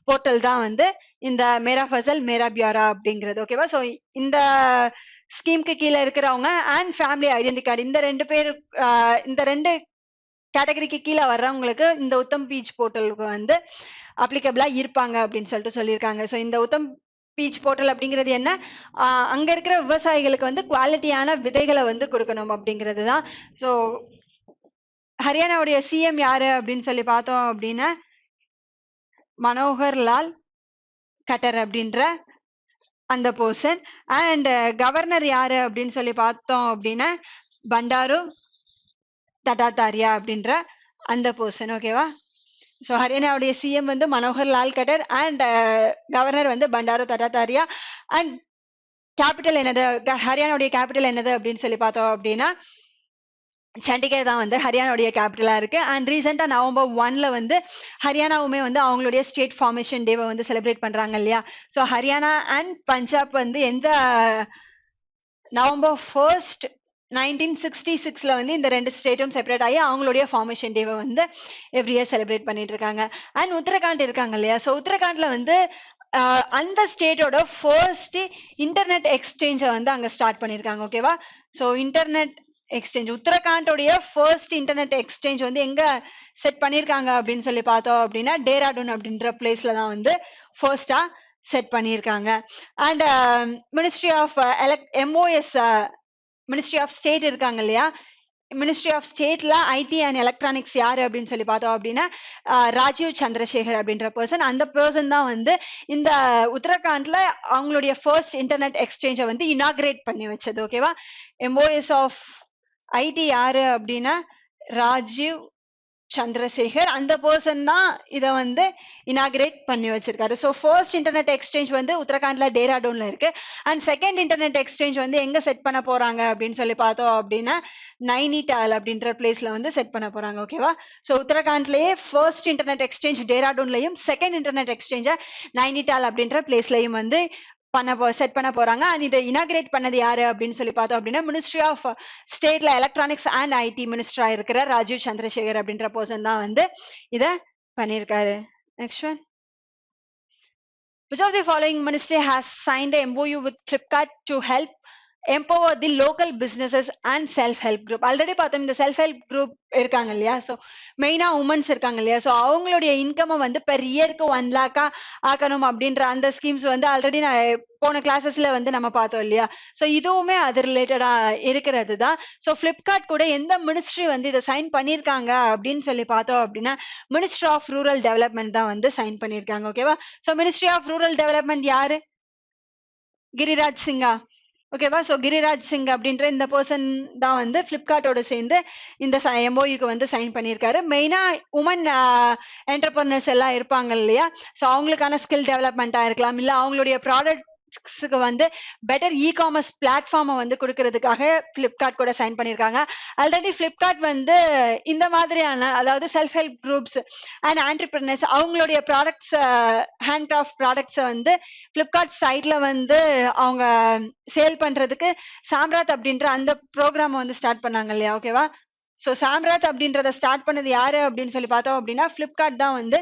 போர்ட்டல் தான் வந்து இந்த மேரா ஃபசல் மேரா பியாரா அப்படிங்கிறது. ஓகேவா? ஸோ இந்த ஸ்கீம்க்கு கீழே இருக்கிறவங்க அண்ட் ஃபேமிலி ஐடென்டி கார்டு இந்த ரெண்டு கேட்டகரிக்கு கீழே வர்றவங்களுக்கு இந்த உத்தம் பீச் போர்ட்டலுக்கு வந்து அப்ளிகபிளா இருப்பாங்க அப்படின்னு சொல்லிட்டு சொல்லியிருக்காங்க. ஸோ இந்த உத்தம் பீச் போர்ட்டல் அப்படிங்கிறது என்ன? அங்க இருக்கிற விவசாயிகளுக்கு வந்து குவாலிட்டியான விதைகளை வந்து கொடுக்கணும் அப்படிங்கிறது தான். ஸோ ஹரியானாவுடைய சிஎம் யாரு அப்படின்னு சொல்லி பார்த்தோம் அப்படின்னா மனோகர் லால் கட்டர் அப்படின்ற அந்த பர்சன். அண்ட் கவர்னர் யாரு அப்படின்னு சொல்லி பார்த்தோம் அப்படின்னா பண்டாரு தட்டாத்தாரியா அப்படின்ற அந்த பர்சன். ஓகேவா? ஸோ ஹரியானாவுடைய சிஎம் வந்து Manohar Lal cutter and governor வந்து பண்டாரு தட்டாத்தாரியா. அண்ட் கேபிட்டல் என்னது? ஹரியானாவுடைய கேபிட்டல் என்னது அப்படின்னு சொல்லி பார்த்தோம் அப்படின்னா சண்டிகர் தான் வந்து ஹரியானாவுடைய கேபிட்டலா இருக்கு. அண்ட் ரீசெண்டா நவம்பர் 1 வந்து ஹரியானாவுமே வந்து அவங்களுடைய ஸ்டேட் ஃபார்மேஷன் டேவை வந்து செலிப்ரேட் பண்றாங்க இல்லையா? ஸோ ஹரியானா அண்ட் பஞ்சாப் வந்து எந்த நவம்பர் 1 1966ல வந்து இந்த ரெண்டு ஸ்டேட்டும் செப்பரேட் ஆகி அவங்களுடைய ஃபார்மேஷன் டேவை வந்து எவ்ரி இயர் செலிப்ரேட் பண்ணிட்டு இருக்காங்க. அண்ட் உத்தரகாண்ட் இருக்காங்க இல்லையா, ஸோ உத்தரகாண்ட்ல வந்து அந்த ஸ்டேட்டோட ஃபர்ஸ்ட் இன்டர்நெட் எக்ஸ்சேஞ்சை வந்து அங்க ஸ்டார்ட் பண்ணிருக்காங்க. ஓகேவா, ஸோ இன்டர்நெட் எக்ஸ்சேஞ்ச் உத்தரகாண்டோடைய ஃபர்ஸ்ட் இன்டர்நெட் எக்ஸ்சேஞ்ச் வந்து எங்க செட் பண்ணிருக்காங்க அப்படின்னு சொல்லி பார்த்தோம் அப்படின்னா டேராடூன் அப்படின்ற பிளேஸ்ல தான் வந்து ஃபர்ஸ்டா செட் பண்ணியிருக்காங்க. And ministry of MOS ministry of state இருக்காங்க இல்லையா, மினிஸ்ட்ரி ஆஃப் ஸ்டேட்ல ஐடி அண்ட் எலக்ட்ரானிக்ஸ் யாரு அப்படின்னு சொல்லி பார்த்தோம் அப்படின்னா ராஜீவ் சந்திரசேகர் அப்படின்ற பர்சன். அந்த பர்சன் தான் வந்து இந்த உத்தரகாண்ட்ல அவங்களுடைய ஃபர்ஸ்ட் இன்டர்நெட் எக்ஸ்சேஞ்சை வந்து இனாகிரேட் பண்ணி வச்சது. ஓகேவா, எம்ஓஎஸ் ஆஃப் ஐடி யாரு அப்படின்னா ராஜீவ் சந்திரசேகர். அந்த பர்சன் தான் இதை வந்து இனாகிரேட் பண்ணி வச்சிருக்காரு. ஸோ ஃபர்ஸ்ட் இன்டர்நெட் எக்ஸ்சேஞ்ச் வந்து உத்தரகாண்ட்ல டேராடூன்ல இருக்கு. அண்ட் செகண்ட் இன்டர்நெட் எக்ஸ்சேஞ்ச் வந்து எங்க செட் பண்ண போறாங்க அப்படின்னு சொல்லி பார்த்தோம் அப்படின்னா நைனிடால் அப்படின்ற பிளேஸ்ல வந்து செட் பண்ண போறாங்க. ஓகேவா, ஸோ உத்தரகாண்ட்லயே ஃபர்ஸ்ட் இன்டர்நெட் எக்ஸ்சேஞ்ச் டேராடூன்லயும் செகண்ட் இன்டர்நெட் எக்ஸ்சேஞ்ச நைனிடால் அப்படின்ற பிளேஸ்லயும் வந்து செட் பண்ண போறாங்க. அண்ட் இதை இனாகிரேட் பண்ணது யாரு அப்படின்னு சொல்லி பார்த்தோம் அப்படின்னா மினிஸ்ட்ரி ஆஃப் ஸ்டேட்ல எலக்ட்ரானிக்ஸ் அண்ட் ஐடி மினிஸ்டரா இருக்கிற ராஜீவ் சந்திரசேகர் அப்படின்ற பர்சன் தான் வந்து இத பண்ணிருக்காரு. Next one, which of the following ministry has signed a MOU with Flipkart to help empower the local businesses and self-help group? Already பார்த்தோம் இந்த செல்ஃப்-ஹெல்ப் குரூப் இருக்காங்க இல்லையா, ஸோ மெயினா உமன்ஸ் இருக்காங்க இல்லையா, ஸோ அவங்களுடைய இன்கம் வந்து பெர் இயருக்கு 1 lakh ஆக்கணும் அப்படின்ற அந்த ஸ்கீம்ஸ் வந்து ஆல்ரெடி நான் போன கிளாஸஸ்ல வந்து நம்ம பார்த்தோம் இல்லையா, ஸோ இதுவுமே அது ரிலேட்டடா இருக்கிறது தான். ஸோ பிளிப்கார்ட் கூட எந்த மினிஸ்ட்ரி வந்து இதை சைன் பண்ணியிருக்காங்க அப்படின்னு சொல்லி பார்த்தோம் அப்படின்னா மினிஸ்ட்ரி ஆஃப் ரூரல் டெவலப்மெண்ட் தான் வந்து சைன் பண்ணியிருக்காங்க. ஓகேவா, so ministry of rural development யாரு, கிரிராஜ் சிங்கா. ஓகேவா, ஸோ கிரிராஜ் சிங் அப்படின்ற இந்த பர்சன் தான் வந்து பிளிப்கார்ட்டோட சேர்ந்து இந்த எம்ஓயுக்கு வந்து சைன் பண்ணியிருக்காரு. மெயினா உமன் என்டர்பிரனர்ஸ் எல்லாம் இருப்பாங்க இல்லையா, ஸோ அவங்களுக்கான ஸ்கில் டெவலப்மெண்ட்டா இருக்கலாம், இல்லை அவங்களுடைய ப்ராடக்ட்ஸ்க்கு வந்து பெட்டர் இ காமர்ஸ் பிளாட்ஃபார்மை வந்து கொடுக்கறதுக்காக பிளிப்கார்ட் கூட சைன் பண்ணியிருக்காங்க. ஆல்ரெடி பிளிப்கார்ட் வந்து இந்த மாதிரியான அதாவது self help groups and entrepreneurs அவங்களுடைய ப்ராடக்ட்ஸ் ஹேண்ட் கிராஃப்ட் ப்ராடக்ட்ஸை வந்து பிளிப்கார்ட் சைட்ல வந்து அவங்க சேல் பண்றதுக்கு சாம்ராத் அப்படின்ற அந்த ப்ரோக்ராம் வந்து ஸ்டார்ட் பண்ணாங்க இல்லையா. ஓகேவா, ஸோ சாம்ராத் அப்படின்றத ஸ்டார்ட் பண்ணது யாரு அப்படின்னு சொல்லி பார்த்தோம் அப்படின்னா பிளிப்கார்ட் தான் வந்து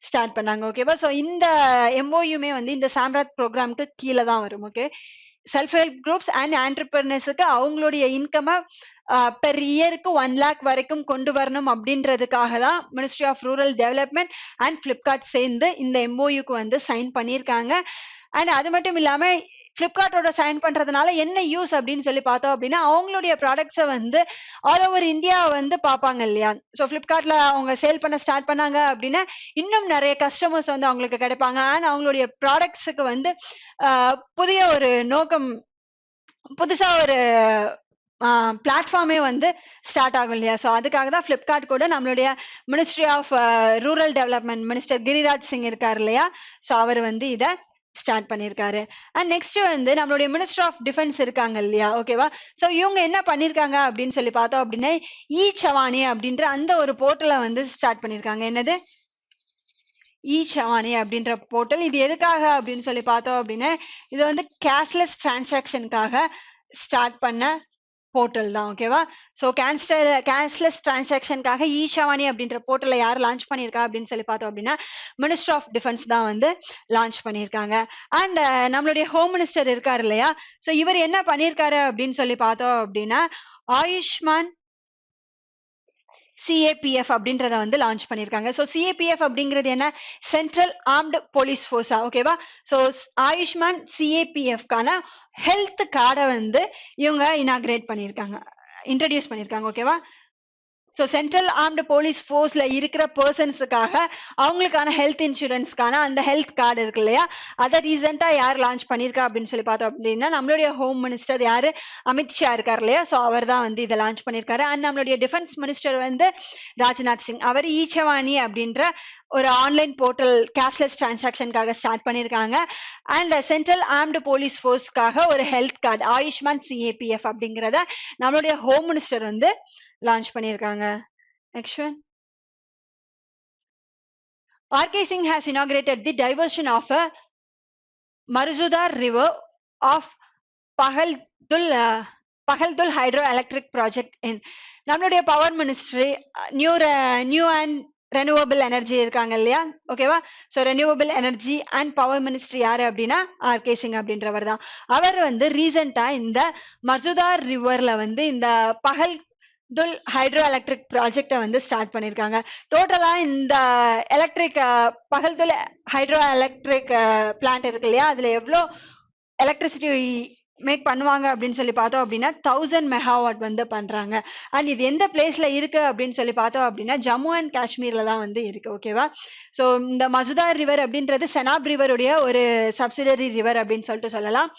ஸ்டார்ட் பண்ணாங்க. ஓகேவா, ஸோ இந்த எம்ஓயுமே வந்து இந்த சாம்ராத் ப்ரோக்ராம்க்கு கீழே தான் வரும். Okay, self help groups and ஆண்டர்பிரினர்ஸுக்கு அவங்களுடைய இன்கமை பெர் இயருக்கு 1 lakh வரைக்கும் கொண்டு வரணும் அப்படின்றதுக்காக தான் ministry of rural development and Flipkart சேர்ந்து இந்த எம்ஓயுக்கு வந்து சைன் பண்ணியிருக்காங்க. அண்ட் அது மட்டும் இல்லாம பிளிப்கார்ட்டோட சைன் பண்றதுனால என்ன யூஸ் அப்படின்னு சொல்லி பார்த்தோம் அப்படின்னா அவங்களுடைய ப்ராடக்ட்ஸை வந்து ஆல் ஓவர் இந்தியா வந்து பார்ப்பாங்க இல்லையா. ஸோ பிளிப்கார்ட்ல அவங்க சேல் பண்ண ஸ்டார்ட் பண்ணாங்க அப்படின்னா இன்னும் நிறைய கஸ்டமர்ஸ் வந்து அவங்களுக்கு கிடைப்பாங்க. அண்ட் அவங்களுடைய ப்ராடக்ட்ஸுக்கு வந்து புதிய ஒரு நோக்கம், புதுசா ஒரு பிளாட்ஃபார்மே வந்து ஸ்டார்ட் ஆகும் இல்லையா. ஸோ அதுக்காக தான் பிளிப்கார்ட் கூட நம்மளுடைய ministry of rural development minister Giriraj Singh இருக்காரு இல்லையா, ஸோ அவர் வந்து இதை ஸ்டார்ட் பண்ணியிருக்காரு. அண்ட் நெக்ஸ்ட் வந்து நம்மளுடைய மினிஸ்டர் ஆஃப் டிஃபென்ஸ் இருக்காங்க இல்லையா. ஓகேவா, ஸோ இவங்க என்ன பண்ணியிருக்காங்க அப்படின்னு சொல்லி பார்த்தோம் அப்படின்னா இ சவானி அப்படின்ற அந்த ஒரு போர்ட்டலை வந்து ஸ்டார்ட் பண்ணியிருக்காங்க. என்னது, இ சவானி அப்படின்ற போர்ட்டல். இது எதுக்காக அப்படின்னு சொல்லி பார்த்தோம் அப்படின்னா இது வந்து கேஷ்லெஸ் டிரான்சாக்ஷனுக்காக ஸ்டார்ட் பண்ண போர்ட்டல் தான். ஓகேவா, ஸோ கேஷ்லெஸ் டிரான்சாக்ஷனுக்காக இ ஷவானி அப்படின்ற போர்ட்டலை யார் லான்ச் பண்ணியிருக்கா அப்படின்னு சொல்லி பார்த்தோம் அப்படின்னா மினிஸ்டர் ஆஃப் டிஃபென்ஸ் தான் வந்து லான்ச் பண்ணியிருக்காங்க. அண்ட் நம்மளுடைய ஹோம் மினிஸ்டர் இருக்காரு இல்லையா, ஸோ இவர் என்ன பண்ணியிருக்காரு அப்படின்னு சொல்லி பார்த்தோம் அப்படின்னா ஆயுஷ்மான் சிஏபிஎஃப் அப்படின்றத வந்து லான்ச் பண்ணியிருக்காங்க. ஸோ சிஏபிஎஃப் அப்படிங்கிறது என்ன, சென்ட்ரல் ஆர்ம்டு போலீஸ் ஃபோர்ஸா. ஓகேவா, ஸோ ஆயுஷ்மான் சிஏபிஎஃப்கான ஹெல்த் கார்டை வந்து இவங்க இனாகிரேட் பண்ணியிருக்காங்க, இன்ட்ரடியூஸ் பண்ணியிருக்காங்க. ஓகேவா, ஸோ சென்ட்ரல் ஆர்ம்டு போலீஸ் ஃபோர்ஸ்ல இருக்கிற பர்சன்ஸுக்காக அவங்களுக்கான ஹெல்த் இன்சூரன்ஸ்க்கான அந்த ஹெல்த் கார்டு இருக்கு இல்லையா, அதை ரீசெண்டா யார் லான்ச் பண்ணியிருக்கா அப்படின்னு சொல்லி பார்த்தோம் அப்படின்னா நம்மளுடைய ஹோம் மினிஸ்டர் யாரு, அமித்ஷா இருக்கார் இல்லையா, ஸோ அவர் தான் வந்து இதை லான்ச் பண்ணியிருக்காரு. அண்ட் நம்மளுடைய டிஃபென்ஸ் மினிஸ்டர் வந்து ராஜ்நாத் சிங், அவர் ஈச்சவாணி அப்படின்ற ஒரு ஆன்லைன் போர்ட்டல் கேஷ்லெஸ் டிரான்சாக்ஷனுக்காக ஸ்டார்ட் பண்ணியிருக்காங்க. அண்ட் சென்ட்ரல் ஆர்ம்டு போலீஸ் ஃபோர்ஸ்க்காக ஒரு ஹெல்த் கார்டு ஆயுஷ்மான் சிஏபிஎஃப் அப்படிங்கிறத நம்மளுடைய ஹோம் மினிஸ்டர் வந்து லான்ச் பண்ணியிருக்காங்க. Next one, RK Singh has inaugurated the diversion of a Maruzudar River of Pahaldul Pakaldul hydro electric project in நம்மளுடைய power ministry new and renewable energy இருக்காங்க இல்லையா, ஓகேவா. So renewable energy and power ministry யாரு அப்படின்னா RK Singh அப்படின்றவர் தான். அவர் வந்து ரீசெண்டா இந்த மர்சுதார் ரிவர்ல வந்து இந்த பகல்துல் ஹைட்ரோ எலக்ட்ரிக் ப்ராஜெக்டை வந்து ஸ்டார்ட் பண்ணியிருக்காங்க. டோட்டலா இந்த எலக்ட்ரிக் பகல்துல் ஹைட்ரோ எலக்ட்ரிக் பிளான்ட் இருக்கு இல்லையா, அதுல எவ்வளோ எலக்ட்ரிசிட்டி மேக் பண்ணுவாங்க அப்படின்னு சொல்லி பார்த்தோம் அப்படின்னா 1000 மெகாவாட் வந்து பண்றாங்க. அண்ட் இது எந்த பிளேஸ்ல இருக்கு அப்படின்னு சொல்லி பார்த்தோம் அப்படின்னா ஜம்மு அண்ட் காஷ்மீர்ல தான் வந்து இருக்கு, ஓகேவா. ஸோ இந்த மசுதார் ரிவர் அப்படின்றது செனாப் ரிவருடைய ஒரு சப்சிடரி ரிவர் அப்படின்னு சொல்லிட்டு சொல்லலாம்.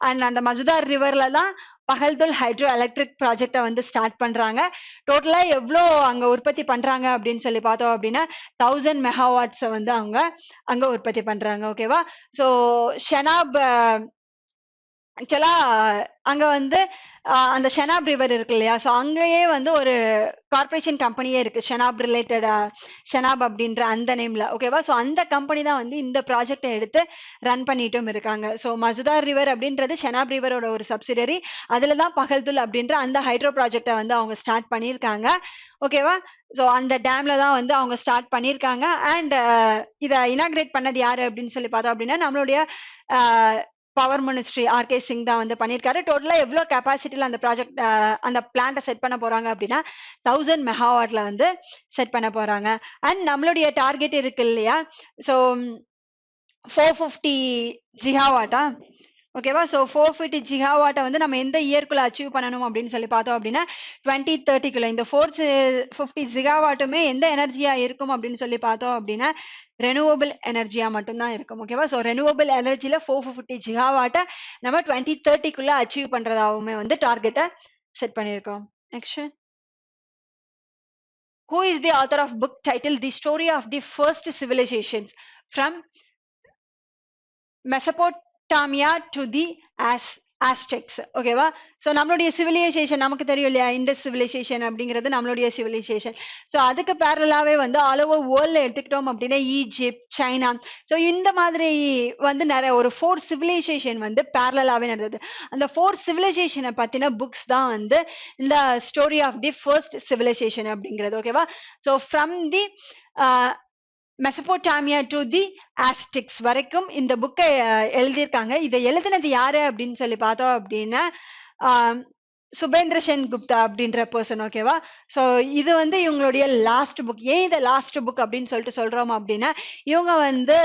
அண்ட் அந்த மசுதார் ரிவர்ல தான் பகல்துல் ஹைட்ரோ எலக்ட்ரிக் ப்ராஜெக்டை வந்து ஸ்டார்ட் பண்றாங்க. டோட்டலா எவ்வளோ அங்க உற்பத்தி பண்றாங்க அப்படின்னு சொல்லி பார்த்தோம் அப்படின்னா 1000 மெகாவாட்ஸை வந்து அவங்க அங்க உற்பத்தி பண்றாங்க, ஓகேவா. ஸோ ஷெனாப் ஆக்சுவலா அங்க வந்து அந்த ஷெனாப் ரிவர் இருக்கு இல்லையா, ஸோ அங்கேயே வந்து ஒரு கார்பரேஷன் கம்பெனியே இருக்கு ஷெனாப் ரிலேட்டட், ஷெனாப் அப்படின்ற அந்த நேம்ல, ஓகேவா. ஸோ அந்த கம்பெனி தான் வந்து இந்த ப்ராஜெக்டை எடுத்து ரன் பண்ணிட்டும் இருக்காங்க. ஸோ மசுதார் ரிவர் அப்படின்றது ஷெனாப் ரிவரோட ஒரு சப்சிடரி, அதுல தான் பகல்துல் அப்படின்ற அந்த ஹைட்ரோ ப்ராஜெக்டை வந்து அவங்க ஸ்டார்ட் பண்ணியிருக்காங்க, ஓகேவா. ஸோ அந்த டேம்ல தான் வந்து அவங்க ஸ்டார்ட் பண்ணியிருக்காங்க. அண்ட் இதை இனாகிரேட் பண்ணது யாரு அப்படின்னு சொல்லி பார்த்தோம் அப்படின்னா நம்மளுடைய பவர் மினிஸ்ட்ரி ஆர்கே சிங் தான் வந்து பண்ணியிருக்காரு. டோட்டலா எவ்வளவு கெப்பாசிட்டியில அந்த ப்ராஜெக்ட் அந்த பிளான்ட்டை செட் பண்ண போறாங்க அப்படின்னா 1000 மெகாவாட்ல வந்து செட் பண்ண போறாங்க. அண்ட் நம்மளுடைய டார்கெட் இருக்கு இல்லையா, ஸோ 450 ஜிகாவாட்டா, ஓகேவா. ஸோ 450 ஜிகாவாட்டை வந்து நம்ம எந்த இயர்க்குள்ள அச்சீவ் பண்ணணும் அப்படின்னு சொல்லி பார்த்தோம் அப்படின்னா 2030க்குள்ள. இந்த 450 ஜிகாவாட்டுமே எந்த எனர்ஜியா இருக்கும் அப்படின்னு சொல்லி பார்த்தோம் அப்படின்னா ரெனியூவபிள் எனர்ஜியா மட்டும்தான் இருக்கும், ஓகேவா. ஸோ ரெனியூவபிள் எனர்ஜியில 450 ஜிகாவாட்டை நம்ம 2030க்குள்ள அச்சீவ் பண்றதாவுமே வந்து டார்கெட்டை செட் பண்ணியிருக்கோம். Next, who is the author of book titled The Story of the First Civilizations from Mesopotamia to the Aztecs, ஓகேவா. ஸோ நம்மளுடைய சிவிலைசேஷன் நமக்கு தெரியும் இல்லையா, இண்டஸ் சிவிலைசேஷன் அப்படிங்கிறது நம்மளுடைய சிவிலைசேஷன். ஸோ அதுக்கு பேரலாவே வந்து ஆல் ஓவர் வேர்ல்ட்ல எடுத்துக்கிட்டோம் அப்படின்னா ஈஜிப்ட், சைனா, ஸோ இந்த மாதிரி வந்து நிறைய ஒரு 4 சிவிலைசேஷன் வந்து பேரலாவே நடந்தது. அந்த 4 சிவிலைசேஷனை பத்தின புக்ஸ் தான் வந்து இந்த story of the first civilization அப்படிங்கிறது, ஓகேவா. So from the Mesopotamia to the Aztecs வரைக்கும் இந்த புக்கை எழுதியிருக்காங்க. இதை எழுதினது யாரு அப்படின்னு சொல்லி பார்த்தோம் அப்படின்னா சுபேந்திர சென் குப்தா அப்படின்ற பர்சன், ஓகேவா. ஸோ இது வந்து இவங்களுடைய லாஸ்ட் புக். ஏன் இதை லாஸ்ட் புக் அப்படின்னு சொல்லிட்டு சொல்றோம் அப்படின்னா இவங்க வந்து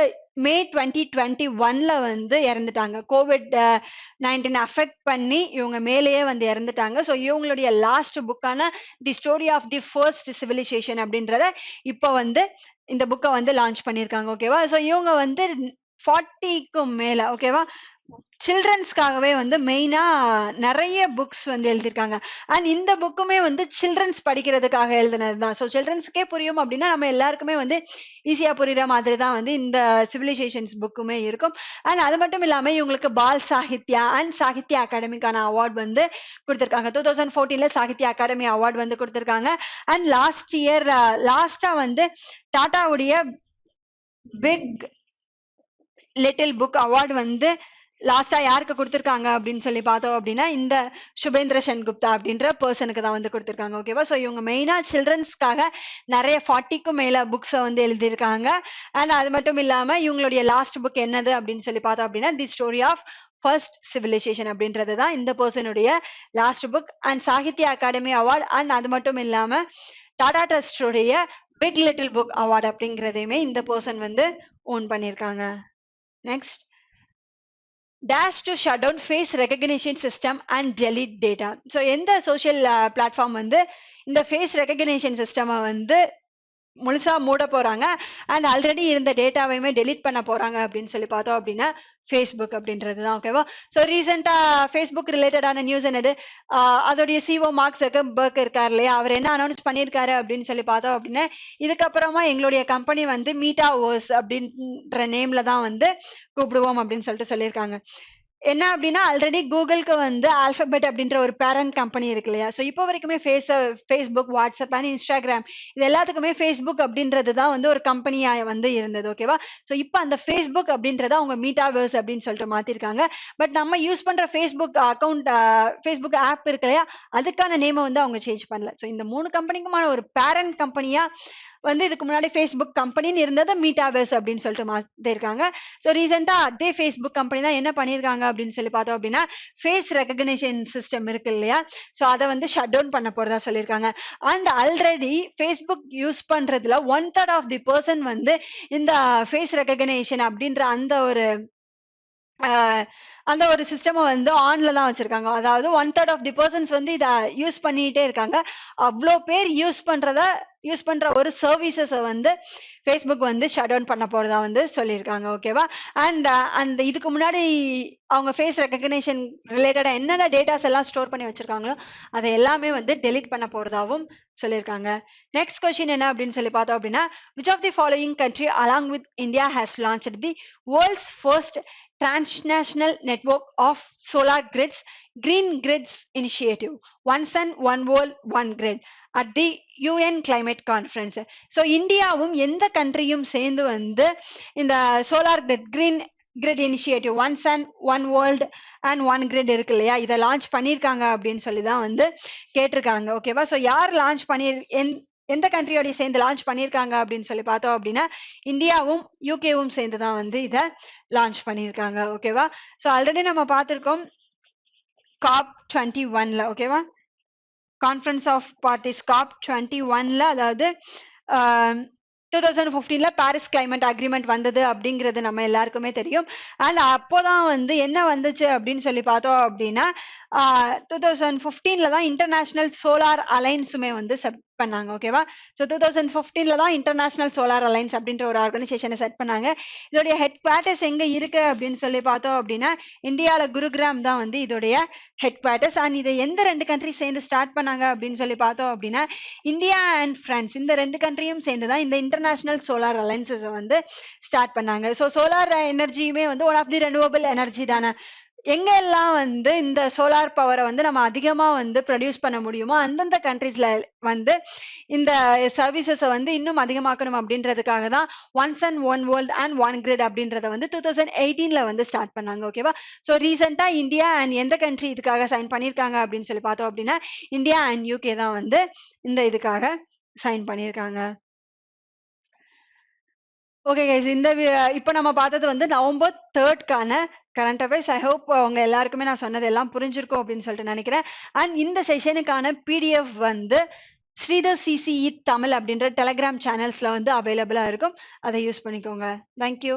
மே 2021ல வந்து இறந்துட்டாங்க. COVID-19 அஃபெக்ட் பண்ணி இவங்க மேலேயே வந்து இறந்துட்டாங்க. ஸோ இவங்களுடைய லாஸ்ட் புக்கான the story of the first civilization அப்படின்றத இப்போ வந்து இந்த புக்கை வந்து லான்ச் பண்ணியிருக்காங்க, ஓகேவா. ஸோ இவங்க வந்து 40க்கும் மேல, ஓகேவா, சில்ட்ரன்ஸ்க்காகவே வந்து மெயினா நிறைய புக்ஸ் வந்து எழுதியிருக்காங்க. அண்ட் இந்த புக்குமே வந்து சில்ட்ரன்ஸ் படிக்கிறதுக்காக எழுதினது தான். ஸோ சில்ட்ரன்ஸ்க்கே புரியும் அப்படின்னா நம்ம எல்லாருக்குமே வந்து ஈஸியா புரியுற மாதிரி தான் வந்து இந்த சிவிலைசேஷன்ஸ் புக்குமே இருக்கும். அண்ட் அது மட்டும் இல்லாம இவங்களுக்கு பால் சாகித்யா அண்ட் சாகித்ய அகாடமிக்கான அவார்ட் வந்து கொடுத்திருக்காங்க. 2014ல சாகித்ய அகாடமி அவார்ட் வந்து கொடுத்திருக்காங்க. அண்ட் லாஸ்டா வந்து டாட்டாவுடைய பிக் லிட்டில் புக் அவார்டு வந்து லாஸ்டா யாருக்கு கொடுத்திருக்காங்க அப்படின்னு சொல்லி பார்த்தோம் அப்படின்னா இந்த சுபேந்திர சென் குப்தா அப்படின்ற பர்சனுக்கு தான் வந்து கொடுத்திருக்காங்க, ஓகேவா. ஸோ இவங்க மெயினா சில்ட்ரன்ஸ்க்காக நிறைய 40க்கும் மேல புக்ஸை வந்து எழுதியிருக்காங்க. அண்ட் அது மட்டும் இல்லாம இவங்களுடைய லாஸ்ட் புக் என்னது அப்படின்னு சொல்லி பார்த்தோம் அப்படின்னா the story of first civilization அப்படின்றது தான் இந்த பர்சனுடைய last book. And Sahitya Akademi award and அது மட்டும் இல்லாம டாடா ட்ரஸ்டுடைய பிக் லிட்டில் புக் அவார்டு அப்படிங்கிறதையுமே இந்த பர்சன் வந்து ஓன் பண்ணியிருக்காங்க. Next, dash to shut down face recognition system and delete data. So எந்த சோஷியல் பிளாட்ஃபார்ம் வந்து இந்த ஃபேஸ் ரெகக்னிஷன் சிஸ்டமை வந்து முழுசா மூட போறாங்க அண்ட் ஆல்ரெடி இருந்த டேட்டாவையுமே டெலிட் பண்ண போறாங்க அப்படின்னு சொல்லி பார்த்தோம் அப்படின்னா ஃபேஸ்புக் அப்படின்றது தான், ஓகேவா. ஸோ ரீசெண்டா ஃபேஸ்புக் ரிலேட்டடான நியூஸ் என்னது, அதோடைய சிஓ மார்க் ஜக்கர்பர்க் இருக்கார் இல்லையா, அவர் என்ன அனௌன்ஸ் பண்ணியிருக்காரு அப்படின்னு சொல்லி பார்த்தோம் அப்படின்னா இதுக்கப்புறமா எங்களுடைய கம்பெனி வந்து மீட்டாவர்ஸ் அப்படின்ற நேம்ல தான் வந்து கூப்பிடுவோம் அப்படின்னு சொல்லிட்டு சொல்லியிருக்காங்க. என்ன அப்படின்னா ஆல்ரெடி கூகுளுக்கு வந்து ஆல்பபெட் அப்படின்ற ஒரு பேரண்ட் கம்பெனி இருக்கு இல்லையா? ஸோ இப்போ வரைக்குமே ஃபேஸ்புக், வாட்ஸ்அப் அண்ட் இன்ஸ்டாகிராம் இது எல்லாத்துக்குமே ஃபேஸ்புக் அப்படின்றது தான் வந்து ஒரு கம்பெனியா வந்து இருந்தது. ஓகேவா? ஸோ இப்போ அந்த ஃபேஸ்புக் அப்படின்றத அவங்க மீட்டாவர்ஸ் அப்படின்னு சொல்லிட்டு மாத்திருக்காங்க. பட் நம்ம யூஸ் பண்ற ஃபேஸ்புக் அக்கௌண்ட், ஃபேஸ்புக் ஆப் இருக்கு இல்லையா? அதுக்கான நேமை வந்து அவங்க சேஞ்ச் பண்ணல. ஸோ இந்த 3 கம்பெனிக்குமான ஒரு பேரண்ட் கம்பெனியா வந்து இதுக்கு முன்னாடி ஃபேஸ்புக் கம்பெனின்னு இருந்ததை மீட்டாவர்ஸ் அப்படின்னு சொல்லிட்டு மாத்திருக்காங்க. ஸோ ரீசெண்டா அதே ஃபேஸ்புக் கம்பெனி தான் என்ன பண்ணிருக்காங்க அப்படின்னு சொல்லி பார்த்தோம் அப்படின்னா ஃபேஸ் ரெகக்னிஷன் சிஸ்டம் இருக்கு இல்லையா? ஸோ அதை வந்து ஷட் டவுன் பண்ண போறதா சொல்லியிருக்காங்க. அண்ட் ஆல்ரெடி ஃபேஸ்புக் யூஸ் பண்றதுல 1/3 ஆஃப் தி பர்சன் வந்து இந்த ஃபேஸ் ரெகக்னேஷன் அப்படின்ற அந்த ஒரு சிஸ்டமை வந்து ஆன்ல தான் வச்சிருக்காங்க. அதாவது 1/3 ஆஃப் தி பர்சன்ஸ் வந்து இதை யூஸ் பண்ணிட்டே இருக்காங்க. அவ்வளோ பேர் யூஸ் பண்ற ஒரு சர்வீசஸை வந்து ஃபேஸ்புக் வந்து ஷட் டவுன் பண்ண போறதா வந்து சொல்லியிருக்காங்க. ஓகேவா? அண்ட் அந்த இதுக்கு முன்னாடி அவங்க ஃபேஸ் ரெகக்னேஷன் ரிலேட்டடா என்னென்ன டேட்டாஸ் எல்லாம் ஸ்டோர் பண்ணி வச்சிருக்காங்களோ அதை எல்லாமே வந்து டெலீட் பண்ண போறதாவும் சொல்லியிருக்காங்க. நெக்ஸ்ட் கொஸ்டின் என்ன அப்படின்னு சொல்லி பார்த்தோம் அப்படின்னா which of the following country along with India has launched the world's first transnational network of solar grids, Green Grids Initiative, One Sun, One World, One Grid at the UN Climate Conference. So இந்தியாவும் எந்த கண்ட்ரியும் சேர்ந்து வந்து இந்த solar grid, green grid initiative, one sun one world and one grid இருக்கு இல்லையா, இதை launch பண்ணியிருக்காங்க அப்படின்னு சொல்லி தான் வந்து கேட்டிருக்காங்க. ஓகேவா? ஸோ யார் லான்ச் எந்த கண்ட்ரியோடய சேர்ந்து லான்ச் பண்ணியிருக்காங்க அப்படின்னு சொல்லி பார்த்தோம் அப்படின்னா இந்தியாவும் யூகேவும் சேர்ந்து தான் வந்து இதை லான்ச் பண்ணியிருக்காங்க. ஓகேவா? ஸோ ஆல்ரெடி நம்ம பார்த்துருக்கோம் COP21ல. ஓகேவா? கான்ஃபரன்ஸ் ஆஃப் பார்ட்டிஸ் COP21ல, அதாவது 2015ல பாரிஸ் கிளைமேட் அக்ரிமெண்ட் வந்தது அப்படிங்கிறது நம்ம எல்லாருக்குமே தெரியும். அண்ட் அப்போதான் வந்து என்ன வந்துச்சு அப்படின்னு சொல்லி பார்த்தோம் அப்படின்னா 2015ல தான் இன்டர்நேஷனல் சோலார் அலைன்ஸுமே வந்து செட் பண்ணாங்க. ஓகேவா? ஸோ 2015ல தான் இன்டர்நேஷனல் சோலார் அலைன்ஸ் அப்படின்ற ஒரு ஆர்கனைசேஷனை செட் பண்ணாங்க. இதோடைய ஹெட் குவார்ட்டர்ஸ் எங்க இருக்கு அப்படின்னு சொல்லி பார்த்தோம் அப்படின்னா இந்தியாவில் குருகிராம் தான் வந்து இதோடைய ஹெட் குவார்ட்டர்ஸ். அண்ட் இதை எந்த 2 கண்ட்ரி சேர்ந்து ஸ்டார்ட் பண்ணாங்க அப்படின்னு சொல்லி பார்த்தோம் அப்படின்னா இந்தியா அண்ட் பிரான்ஸ், இந்த 2 கண்ட்ரியும் சேர்ந்து தான் இந்த இன்டர்நேஷனல் சோலார் அலைன்சஸ் வந்து ஸ்டார்ட் பண்ணாங்க. ஸோ சோலார் எனர்ஜியுமே வந்து one of the renewable energy தானே. எங்க எல்லாம் வந்து இந்த சோலார் பவரை வந்து நம்ம அதிகமா வந்து ப்ரொடியூஸ் பண்ண முடியுமோ அந்தந்த கண்ட்ரீஸ்ல வந்து இந்த சர்வீசஸை வந்து இன்னும் அதிகமாக்கணும் அப்படின்றதுக்காக தான் one sun one world and one grid அப்படின்றத வந்து 2018ல வந்து ஸ்டார்ட் பண்ணாங்க. ஓகேவா? ஸோ ரீசெண்டா இந்தியா அண்ட் எந்த கண்ட்ரி இதுக்காக சைன் பண்ணியிருக்காங்க அப்படின்னு சொல்லி பார்த்தோம் அப்படின்னா இந்தியா அண்ட் யூகே தான் வந்து இந்த இதுக்காக சைன் பண்ணியிருக்காங்க. ஓகே கைஸ், இப்போ நம்ம பார்த்தது வந்து நவம்பர் 3க்கான கரண்ட் அஃபேர்ஸ். ஐ ஹோப் அவங்க எல்லாருக்குமே நான் சொன்னது எல்லாம் புரிஞ்சிருக்கும் அப்படின்னு சொல்லிட்டு நினைக்கிறேன். அண்ட் இந்த செஷனுக்கான பிடிஎஃப் வந்து ஸ்ரீதர் சிசிஇ தமிழ் அப்படின்ற டெலிகிராம் சேனல்ஸ்ல வந்து அவைலபிளா இருக்கும். அதை யூஸ் பண்ணிக்கோங்க. தேங்க்யூ.